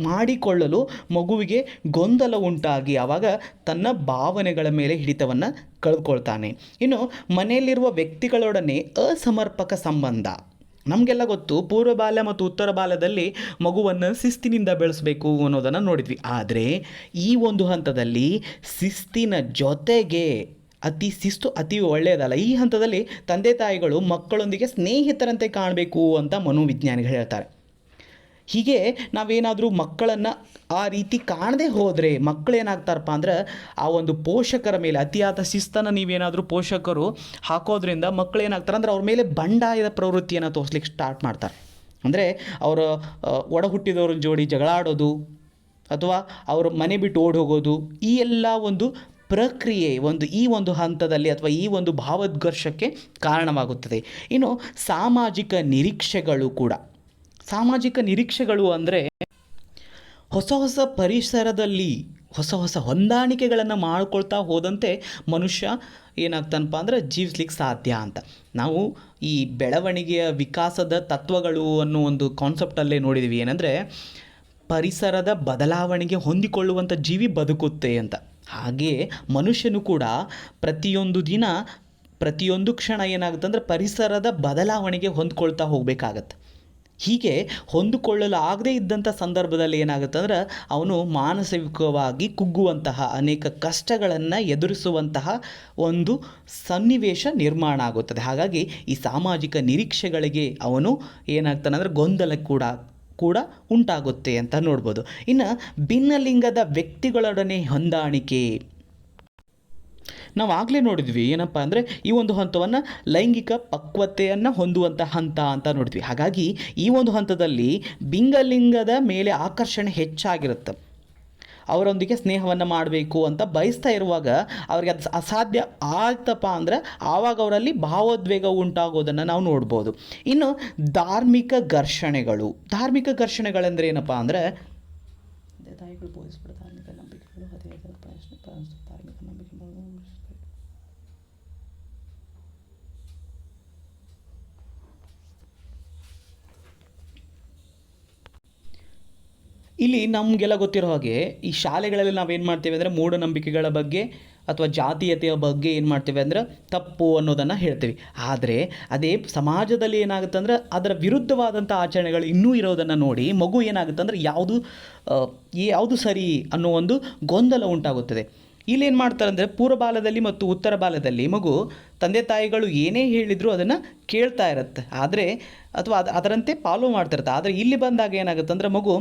ಮಾಡಿಕೊಳ್ಳಲು ಮಗುವಿಗೆ ಗೊಂದಲ ಉಂಟಾಗಿ ಆವಾಗ ತನ್ನ ಭಾವನೆಗಳ ಮೇಲೆ ಹಿಡಿತವನ್ನು ಕಳೆದುಕೊಳ್ತಾನೆ. ಇನ್ನು ಮನೆಯಲ್ಲಿರುವ ವ್ಯಕ್ತಿಗಳೊಡನೆ ಅಸಮರ್ಪಕ ಸಂಬಂಧ. ನಮಗೆಲ್ಲ ಗೊತ್ತು, ಪೂರ್ವ ಬಾಲ್ಯ ಮತ್ತು ಉತ್ತರ ಬಾಲ್ಯದಲ್ಲಿ ಮಗುವನ್ನು ಶಿಸ್ತಿನಿಂದ ಬೆಳೆಸಬೇಕು ಅನ್ನೋದನ್ನು ನೋಡಿದ್ವಿ. ಆದರೆ ಈ ಒಂದು ಹಂತದಲ್ಲಿ ಶಿಸ್ತಿನ ಜೊತೆಗೆ ಶಿಸ್ತು ಅತಿ ಒಳ್ಳೆಯದಲ್ಲ. ಈ ಹಂತದಲ್ಲಿ ತಂದೆ ತಾಯಿಗಳು ಮಕ್ಕಳೊಂದಿಗೆ ಸ್ನೇಹಿತರಂತೆ ಕಾಣಬೇಕು ಅಂತ ಮನೋವಿಜ್ಞಾನಿಗಳು ಹೇಳ್ತಾರೆ. ಹೀಗೆ ನಾವೇನಾದರೂ ಮಕ್ಕಳನ್ನು ಆ ರೀತಿ ಕಾಣದೇ ಹೋದರೆ ಮಕ್ಕಳೇನಾಗ್ತಾರಪ್ಪ ಅಂದ್ರೆ ಆ ಒಂದು ಪೋಷಕರ ಮೇಲೆ ಅತಿಯಾದ ಶಿಸ್ತನ್ನು ನೀವೇನಾದರೂ ಪೋಷಕರು ಹಾಕೋದ್ರಿಂದ ಮಕ್ಕಳೇನಾಗ್ತಾರೆ ಅಂದರೆ ಅವ್ರ ಮೇಲೆ ಬಂಡಾಯದ ಪ್ರವೃತ್ತಿಯನ್ನು ತೋರಿಸ್ಲಿಕ್ಕೆ ಸ್ಟಾರ್ಟ್ ಮಾಡ್ತಾರೆ. ಅಂದರೆ ಅವರ ಒಡ ಹುಟ್ಟಿದವ್ರ ಜೋಡಿ ಜಗಳಾಡೋದು ಅಥವಾ ಅವರು ಮನೆ ಬಿಟ್ಟು ಓಡಿ ಹೋಗೋದು, ಈ ಎಲ್ಲ ಒಂದು ಪ್ರಕ್ರಿಯೆ ಈ ಒಂದು ಹಂತದಲ್ಲಿ ಅಥವಾ ಈ ಒಂದು ಭಾವೋದ್ಕರ್ಷಕ್ಕೆ ಕಾರಣವಾಗುತ್ತದೆ. ಇನ್ನು ಸಾಮಾಜಿಕ ನಿರೀಕ್ಷೆಗಳು ಕೂಡ. ಸಾಮಾಜಿಕ ನಿರೀಕ್ಷೆಗಳು ಅಂದರೆ ಹೊಸ ಹೊಸ ಪರಿಸರದಲ್ಲಿ ಹೊಸ ಹೊಸ ಹೊಂದಾಣಿಕೆಗಳನ್ನು ಮಾಡ್ಕೊಳ್ತಾ ಹೋದಂತೆ ಮನುಷ್ಯ ಏನಾಗ್ತಾನಪ್ಪ ಅಂದರೆ ಜೀವಿಸ್ಲಿಕ್ಕೆ ಸಾಧ್ಯ ಅಂತ. ನಾವು ಈ ಬೆಳವಣಿಗೆಯ ವಿಕಾಸದ ತತ್ವಗಳು ಅನ್ನೋ ಒಂದು ಕಾನ್ಸೆಪ್ಟಲ್ಲೇ ನೋಡಿದ್ವಿ. ಏನಂದರೆ ಪರಿಸರದ ಬದಲಾವಣೆಗೆ ಹೊಂದಿಕೊಳ್ಳುವಂಥ ಜೀವಿ ಬದುಕುತ್ತೆ ಅಂತ. ಹಾಗೆಯೇ ಮನುಷ್ಯನು ಕೂಡ ಪ್ರತಿಯೊಂದು ದಿನ ಪ್ರತಿಯೊಂದು ಕ್ಷಣ ಏನಾಗುತ್ತೆ ಅಂದರೆ ಪರಿಸರದ ಬದಲಾವಣೆಗೆ ಹೊಂದ್ಕೊಳ್ತಾ ಹೋಗಬೇಕಾಗತ್ತೆ. ಹೀಗೆ ಹೊಂದಿಕೊಳ್ಳಲು ಆಗದೇ ಇದ್ದಂಥ ಸಂದರ್ಭದಲ್ಲಿ ಏನಾಗುತ್ತೆ ಅಂದ್ರೆ ಅವನು ಮಾನಸಿಕವಾಗಿ ಕುಗ್ಗುವಂತಹ ಅನೇಕ ಕಷ್ಟಗಳನ್ನು ಎದುರಿಸುವಂತಹ ಒಂದು ಸನ್ನಿವೇಶ ನಿರ್ಮಾಣ ಆಗುತ್ತದೆ. ಹಾಗಾಗಿ ಈ ಸಾಮಾಜಿಕ ನಿರೀಕ್ಷೆಗಳಿಗೆ ಅವನು ಏನಾಗ್ತಾನೆ ಅಂದರೆ ಗೊಂದಲ ಕೂಡ ಉಂಟಾಗುತ್ತೆ ಅಂತ ನೋಡ್ಬೋದು. ಇನ್ನು ಭಿನ್ನಲಿಂಗದ ವ್ಯಕ್ತಿಗಳೊಡನೆ ಹೊಂದಾಣಿಕೆ. ನಾವು ಆಗಲೇ ನೋಡಿದ್ವಿ ಏನಪ್ಪ ಅಂದರೆ ಈ ಒಂದು ಹಂತವನ್ನು ಲೈಂಗಿಕ ಪಕ್ವತೆಯನ್ನು ಹೊಂದುವಂಥ ಹಂತ ಅಂತ ನೋಡಿದ್ವಿ. ಹಾಗಾಗಿ ಈ ಒಂದು ಹಂತದಲ್ಲಿ ಭಿನ್ನಲಿಂಗದ ಮೇಲೆ ಆಕರ್ಷಣೆ ಹೆಚ್ಚಾಗಿರುತ್ತೆ. ಅವರೊಂದಿಗೆ ಸ್ನೇಹವನ್ನು ಮಾಡಬೇಕು ಅಂತ ಬಯಸ್ತಾ ಇರುವಾಗ ಅವರಿಗೆ ಅದು ಅಸಾಧ್ಯ ಆಯ್ತಪ್ಪ ಅಂದರೆ ಆವಾಗ ಅವರಲ್ಲಿ ಭಾವೋದ್ವೇಗ ಉಂಟಾಗೋದನ್ನು ನಾವು ನೋಡ್ಬೋದು. ಇನ್ನು ಧಾರ್ಮಿಕ ಘರ್ಷಣೆಗಳೆಂದರೆ ಏನಪ್ಪ ಅಂದರೆ ತಾಯಿಗಳು ಬೋಧಿಸ್ಬಿಡ ಧಾರ್ಮಿಕ ನಂಬಿಕೆಗಳು ಧಾರ್ಮಿಕ ನಂಬಿಕೆಗಳು ಇಲ್ಲಿ ನಮಗೆಲ್ಲ ಗೊತ್ತಿರೋ ಹಾಗೆ ಈ ಶಾಲೆಗಳಲ್ಲಿ ನಾವೇನು ಮಾಡ್ತೇವೆ ಅಂದರೆ ಮೂಢನಂಬಿಕೆಗಳ ಬಗ್ಗೆ ಅಥವಾ ಜಾತೀಯತೆಯ ಬಗ್ಗೆ ಏನು ಮಾಡ್ತೇವೆ ಅಂದರೆ ತಪ್ಪು ಅನ್ನೋದನ್ನು ಹೇಳ್ತೀವಿ. ಆದರೆ ಅದೇ ಸಮಾಜದಲ್ಲಿ ಏನಾಗುತ್ತೆ ಅಂದರೆ ಅದರ ವಿರುದ್ಧವಾದಂಥ ಆಚರಣೆಗಳು ಇನ್ನೂ ಇರೋದನ್ನು ನೋಡಿ ಮಗು ಏನಾಗುತ್ತೆ ಅಂದರೆ ಯಾವುದು ಸರಿ ಅನ್ನೋ ಒಂದು ಗೊಂದಲ ಉಂಟಾಗುತ್ತದೆ. ಇಲ್ಲೇನು ಮಾಡ್ತಾರೆ ಅಂದರೆ ಪೂರ್ವ ಬಾಲ್ಯದಲ್ಲಿ ಮತ್ತು ಉತ್ತರ ಬಾಲ್ಯದಲ್ಲಿ ಮಗು ತಂದೆ ತಾಯಿಗಳು ಏನೇ ಹೇಳಿದರೂ ಅದನ್ನು ಕೇಳ್ತಾ ಇರುತ್ತೆ, ಆದರೆ ಅಥವಾ ಅದರಂತೆ ಫಾಲೋ ಮಾಡ್ತಿರುತ್ತೆ. ಆದರೆ ಇಲ್ಲಿ ಬಂದಾಗ ಏನಾಗುತ್ತೆ ಅಂದರೆ ಮಗು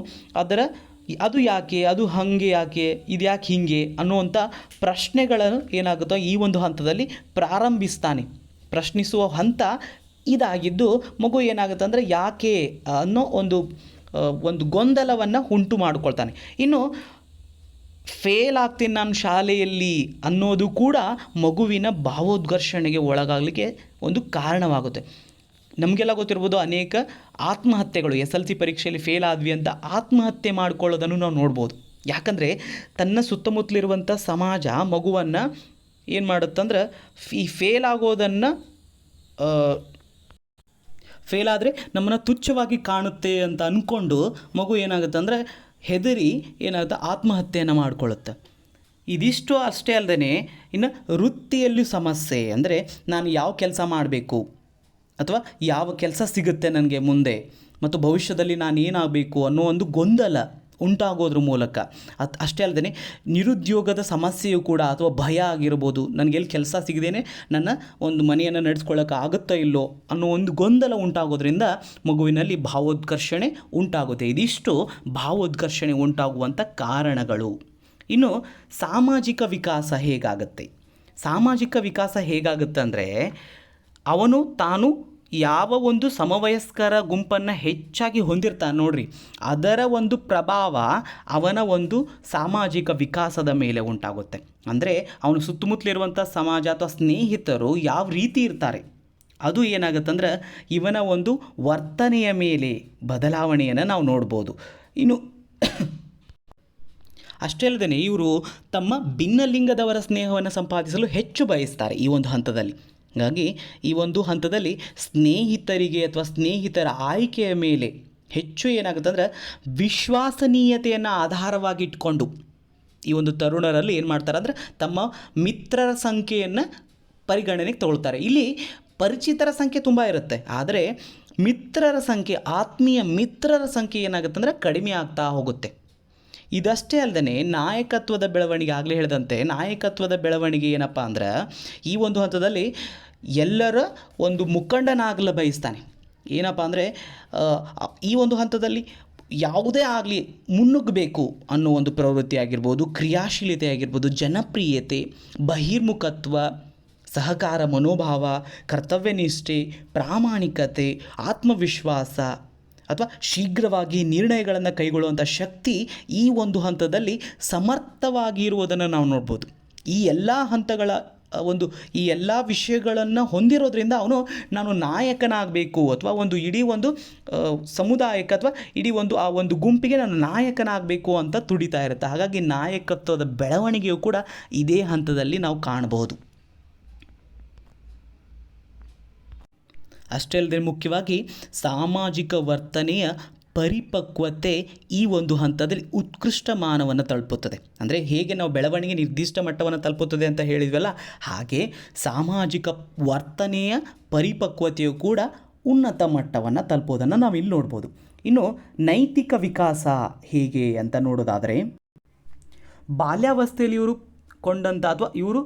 ಅದು ಯಾಕೆ, ಅದು ಹಾಗೆ ಯಾಕೆ, ಇದು ಯಾಕೆ ಹೀಗೆ ಅನ್ನುವಂಥ ಪ್ರಶ್ನೆಗಳನ್ನು ಏನಾಗುತ್ತೋ ಈ ಒಂದು ಹಂತದಲ್ಲಿ ಪ್ರಾರಂಭಿಸ್ತಾನೆ. ಪ್ರಶ್ನಿಸುವ ಹಂತ ಇದಾಗಿದ್ದು ಮಗು ಏನಾಗುತ್ತೆ ಅಂದರೆ ಯಾಕೆ ಅನ್ನೋ ಒಂದು ಗೊಂದಲವನ್ನು ಉಂಟು ಮಾಡಿಕೊಳ್ತಾನೆ. ಇನ್ನು ಫೇಲ್ ಆಗ್ತೀನಿ ನಾನು ಶಾಲೆಯಲ್ಲಿ ಅನ್ನೋದು ಕೂಡ ಮಗುವಿನ ಭಾವೋದ್ಘರ್ಷಣೆಗೆ ಒಳಗಾಗಲಿಕ್ಕೆ ಒಂದು ಕಾರಣವಾಗುತ್ತೆ. ನಮಗೆಲ್ಲ ಗೊತ್ತಿರ್ಬೋದು ಅನೇಕ ಆತ್ಮಹತ್ಯೆಗಳು, SLC ಪರೀಕ್ಷೆಯಲ್ಲಿ ಫೇಲ್ ಆದ್ವಿ ಅಂತ ಆತ್ಮಹತ್ಯೆ ಮಾಡ್ಕೊಳ್ಳೋದನ್ನು ನಾವು ನೋಡ್ಬೋದು. ಯಾಕಂದರೆ ತನ್ನ ಸುತ್ತಮುತ್ತಲಿರುವಂಥ ಸಮಾಜ ಮಗುವನ್ನು ಏನು ಮಾಡುತ್ತಂದ್ರೆ ಈ ಫೇಲ್ ಆಗೋದನ್ನು ಫೇಲ್ ಆದರೆ ನಮ್ಮನ್ನು ತುಚ್ಛವಾಗಿ ಕಾಣುತ್ತೆ ಅಂತ ಅಂದ್ಕೊಂಡು ಮಗು ಏನಾಗುತ್ತೆ ಅಂದರೆ ಹೆದರಿ ಏನಾಗುತ್ತೆ ಆತ್ಮಹತ್ಯೆಯನ್ನು ಮಾಡಿಕೊಳ್ಳುತ್ತೆ. ಇದಿಷ್ಟು ಅಷ್ಟೇ ಅಲ್ಲದೆ ಇನ್ನು ವೃತ್ತಿಯಲ್ಲಿ ಸಮಸ್ಯೆ, ಅಂದರೆ ನಾನು ಯಾವ ಕೆಲಸ ಮಾಡಬೇಕು ಅಥವಾ ಯಾವ ಕೆಲಸ ಸಿಗುತ್ತೆ ನನಗೆ ಮುಂದೆ ಮತ್ತು ಭವಿಷ್ಯದಲ್ಲಿ ನಾನು ಏನಾಗಬೇಕು ಅನ್ನೋ ಒಂದು ಗೊಂದಲ ಉಂಟಾಗೋದ್ರ ಮೂಲಕ ಅಷ್ಟೇ ಅಲ್ಲದೆ ನಿರುದ್ಯೋಗದ ಸಮಸ್ಯೆಯು ಕೂಡ ಅಥವಾ ಭಯ ಆಗಿರ್ಬೋದು, ನನಗೆಲ್ಲಿ ಕೆಲಸ ಸಿಗದೇನೆ ನನ್ನ ಒಂದು ಮನೆಯನ್ನು ನಡೆಸ್ಕೊಳ್ಳೋಕೆ ಆಗುತ್ತೋ ಇಲ್ಲೋ ಅನ್ನೋ ಒಂದು ಗೊಂದಲ ಉಂಟಾಗೋದ್ರಿಂದ ಮಗುವಿನಲ್ಲಿ ಭಾವೋತ್ಕರ್ಷಣೆ ಉಂಟಾಗುತ್ತೆ. ಇದಿಷ್ಟು ಭಾವೋತ್ಕರ್ಷಣೆ ಉಂಟಾಗುವಂಥ ಕಾರಣಗಳು. ಇನ್ನು ಸಾಮಾಜಿಕ ವಿಕಾಸ ಹೇಗಾಗುತ್ತೆ? ಸಾಮಾಜಿಕ ವಿಕಾಸ ಹೇಗಾಗುತ್ತೆ ಅಂದರೆ ಅವನು ತಾನು ಯಾವ ಒಂದು ಸಮವಯಸ್ಕರ ಗುಂಪನ್ನು ಹೆಚ್ಚಾಗಿ ಹೊಂದಿರ್ತಾನೆ ನೋಡ್ರಿ, ಅದರ ಒಂದು ಪ್ರಭಾವ ಅವನ ಒಂದು ಸಾಮಾಜಿಕ ವಿಕಾಸದ ಮೇಲೆ ಉಂಟಾಗುತ್ತೆ. ಅಂದರೆ ಅವನು ಸುತ್ತಮುತ್ತಲಿರುವಂಥ ಸಮಾಜ ಅಥವಾ ಸ್ನೇಹಿತರು ಯಾವ ರೀತಿ ಇರ್ತಾರೆ ಅದು ಏನಾಗುತ್ತೆ ಅಂದ್ರೆ ಇವನ ಒಂದು ವರ್ತನೆಯ ಮೇಲೆ ಬದಲಾವಣೆಯನ್ನು ನಾವು ನೋಡ್ಬೋದು. ಇನ್ನು ಅಷ್ಟೇ ಅಲ್ಲದೆ ಇವರು ತಮ್ಮ ಭಿನ್ನಲಿಂಗದವರ ಸ್ನೇಹವನ್ನು ಸಂಪಾದಿಸಲು ಹೆಚ್ಚು ಬಯಸ್ತಾರೆ ಈ ಒಂದು ಹಂತದಲ್ಲಿ. ಹಾಗಾಗಿ ಈ ಒಂದು ಹಂತದಲ್ಲಿ ಸ್ನೇಹಿತರಿಗೆ ಅಥವಾ ಸ್ನೇಹಿತರ ಆಯ್ಕೆಯ ಮೇಲೆ ಹೆಚ್ಚು ಏನಾಗುತ್ತೆ ಅಂದರೆ ವಿಶ್ವಾಸನೀಯತೆಯನ್ನು ಆಧಾರವಾಗಿ ಇಟ್ಕೊಂಡು ಈ ಒಂದು ತರುಣರಲ್ಲಿ ಏನು ಮಾಡ್ತಾರೆ ಅಂದರೆ ತಮ್ಮ ಮಿತ್ರರ ಸಂಖ್ಯೆಯನ್ನು ಪರಿಗಣನೆಗೆ ತಗೊಳ್ತಾರೆ. ಇಲ್ಲಿ ಪರಿಚಿತರ ಸಂಖ್ಯೆ ತುಂಬ ಇರುತ್ತೆ, ಆದರೆ ಮಿತ್ರರ ಸಂಖ್ಯೆ, ಆತ್ಮೀಯ ಮಿತ್ರರ ಸಂಖ್ಯೆ ಏನಾಗುತ್ತೆ ಅಂದರೆ ಕಡಿಮೆ ಆಗ್ತಾ ಹೋಗುತ್ತೆ. ಇದಷ್ಟೇ ಅಲ್ಲದೆ ನಾಯಕತ್ವದ ಬೆಳವಣಿಗೆ, ಆಗಲೇ ಹೇಳಿದಂತೆ ನಾಯಕತ್ವದ ಬೆಳವಣಿಗೆ ಏನಪ್ಪ ಅಂದ್ರೆ ಈ ಒಂದು ಹಂತದಲ್ಲಿ ಎಲ್ಲರ ಒಂದು ಮುಖಂಡನಾಗಲು ಬಯಸ್ತಾನೆ. ಏನಪ್ಪ ಅಂದರೆ ಈ ಒಂದು ಹಂತದಲ್ಲಿ ಯಾವುದೇ ಆಗಲಿ ಮುನ್ನುಗ್ಗಬೇಕು ಅನ್ನೋ ಒಂದು ಪ್ರವೃತ್ತಿ ಆಗಿರ್ಬೋದು, ಕ್ರಿಯಾಶೀಲತೆ ಆಗಿರ್ಬೋದು, ಜನಪ್ರಿಯತೆ, ಬಹಿರ್ಮುಖತ್ವ, ಸಹಕಾರ ಮನೋಭಾವ, ಕರ್ತವ್ಯನಿಷ್ಠೆ, ಪ್ರಾಮಾಣಿಕತೆ, ಆತ್ಮವಿಶ್ವಾಸ ಅಥವಾ ಶೀಘ್ರವಾಗಿ ನಿರ್ಣಯಗಳನ್ನು ಕೈಗೊಳ್ಳುವಂಥ ಶಕ್ತಿ ಈ ಒಂದು ಹಂತದಲ್ಲಿ ಸಮರ್ಥವಾಗಿರುವುದನ್ನು ನಾವು ನೋಡ್ಬೋದು. ಈ ಎಲ್ಲ ಹಂತಗಳ ಈ ಎಲ್ಲ ವಿಷಯಗಳನ್ನು ಹೊಂದಿರೋದ್ರಿಂದ ಅವನು ನಾನು ನಾಯಕನಾಗಬೇಕು ಅಥವಾ ಒಂದು ಇಡೀ ಒಂದು ಸಮುದಾಯಕ್ಕೆ ಅಥವಾ ಇಡೀ ಒಂದು ಆ ಒಂದು ಗುಂಪಿಗೆ ನಾನು ನಾಯಕನಾಗಬೇಕು ಅಂತ ತುಡಿತಾ ಇರುತ್ತೆ. ಹಾಗಾಗಿ ನಾಯಕತ್ವದ ಬೆಳವಣಿಗೆಯು ಕೂಡ ಇದೇ ಹಂತದಲ್ಲಿ ನಾವು ಕಾಣಬಹುದು. ಅಷ್ಟೇ ಅಲ್ಲದೆ ಮುಖ್ಯವಾಗಿ ಸಾಮಾಜಿಕ ವರ್ತನೆಯ ಪರಿಪಕ್ವತೆ ಈ ಒಂದು ಹಂತದಲ್ಲಿ ಉತ್ಕೃಷ್ಟ ಮಾನವನ್ನು ತಲುಪುತ್ತದೆ. ಅಂದರೆ ಹೇಗೆ ನಾವು ಬೆಳವಣಿಗೆ ನಿರ್ದಿಷ್ಟ ಮಟ್ಟವನ್ನು ತಲುಪುತ್ತದೆ ಅಂತ ಹೇಳಿದ್ವಲ್ಲ, ಹಾಗೆ ಸಾಮಾಜಿಕ ವರ್ತನೆಯ ಪರಿಪಕ್ವತೆಯು ಕೂಡ ಉನ್ನತ ಮಟ್ಟವನ್ನು ತಲುಪೋದನ್ನು ನಾವು ಇಲ್ಲಿ ನೋಡ್ಬೋದು. ಇನ್ನು ನೈತಿಕ ವಿಕಾಸ ಹೇಗೆ ಅಂತ ನೋಡೋದಾದರೆ ಬಾಲ್ಯಾವಸ್ಥೆಯಲ್ಲಿ ಇವರು ಕೊಂಡಂಥ ಅಥವಾ ಇವರು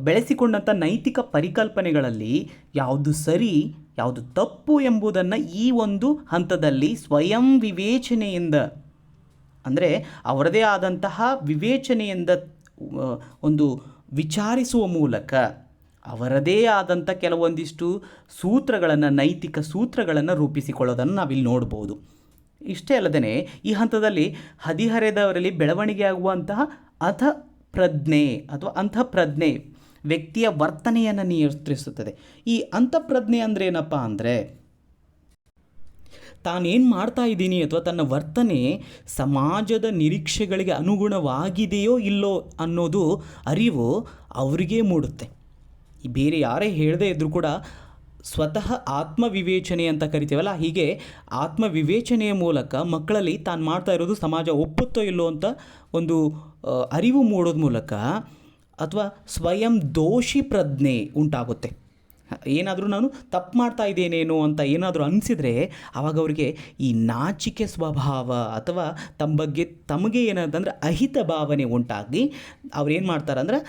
ಬೆಳೆಸಿಕೊಂಡಂಥ ನೈತಿಕ ಪರಿಕಲ್ಪನೆಗಳಲ್ಲಿ ಯಾವುದು ಸರಿ ಯಾವುದು ತಪ್ಪು ಎಂಬುದನ್ನು ಈ ಒಂದು ಹಂತದಲ್ಲಿ ಸ್ವಯಂ ವಿವೇಚನೆಯಿಂದ, ಅಂದರೆ ಅವರದೇ ಆದಂತಹ ವಿವೇಚನೆಯಿಂದ ಒಂದು ವಿಚಾರಿಸುವ ಮೂಲಕ ಅವರದೇ ಆದಂಥ ಕೆಲವೊಂದಿಷ್ಟು ಸೂತ್ರಗಳನ್ನು, ನೈತಿಕ ಸೂತ್ರಗಳನ್ನು ರೂಪಿಸಿಕೊಳ್ಳೋದನ್ನು ನಾವಿಲ್ಲಿ ನೋಡ್ಬೋದು. ಇಷ್ಟೇ ಅಲ್ಲದೆ ಈ ಹಂತದಲ್ಲಿ ಹದಿಹರೆಯದವರಲ್ಲಿ ಬೆಳವಣಿಗೆ ಆಗುವಂತಹ ಪ್ರಜ್ಞೆ ಅಥವಾ ಅಂತಃಪ್ರಜ್ಞೆ ವ್ಯಕ್ತಿಯ ವರ್ತನೆಯನ್ನು ನಿಯಂತ್ರಿಸುತ್ತದೆ. ಈ ಅಂತಃಪ್ರಜ್ಞೆ ಅಂದರೆ ಏನಪ್ಪ ಅಂದರೆ ತಾನೇನು ಮಾಡ್ತಾ ಇದ್ದೀನಿ ಅಥವಾ ತನ್ನ ವರ್ತನೆ ಸಮಾಜದ ನಿರೀಕ್ಷೆಗಳಿಗೆ ಅನುಗುಣವಾಗಿದೆಯೋ ಇಲ್ಲೋ ಅನ್ನೋದು ಅರಿವು ಅವರಿಗೇ ಮೂಡುತ್ತೆ. ಬೇರೆ ಯಾರೇ ಹೇಳದೇ ಇದ್ದರೂ ಕೂಡ ಸ್ವತಃ ಆತ್ಮವಿವೇಚನೆ ಅಂತ ಕರಿತೀವಲ್ಲ, ಹೀಗೆ ಆತ್ಮವಿವೇಚನೆಯ ಮೂಲಕ ಮಕ್ಕಳಲ್ಲಿ ತಾನು ಮಾಡ್ತಾ ಇರೋದು ಸಮಾಜ ಒಪ್ಪುತ್ತೋ ಇಲ್ಲೋ ಅಂತ ಒಂದು ಅರಿವು ಮೂಡೋದ ಮೂಲಕ ಅಥವಾ ಸ್ವಯಂ ದೋಷಿ ಪ್ರಜ್ಞೆ ಉಂಟಾಗುತ್ತೆ. ಏನಾದರೂ ನಾನು ತಪ್ಪು ಮಾಡ್ತಾ ಇದ್ದೇನೇನೋ ಅಂತ ಏನಾದರೂ ಅನಿಸಿದರೆ ಆವಾಗ ಅವರಿಗೆ ಈ ನಾಚಿಕೆ ಸ್ವಭಾವ ಅಥವಾ ತಮ್ಮ ಬಗ್ಗೆ ತಮಗೆ ಏನಂತಂದರೆ ಅಹಿತ ಭಾವನೆ ಉಂಟಾಗಿ ಅವ್ರೇನು ಮಾಡ್ತಾರೆ ಅಂದರೆ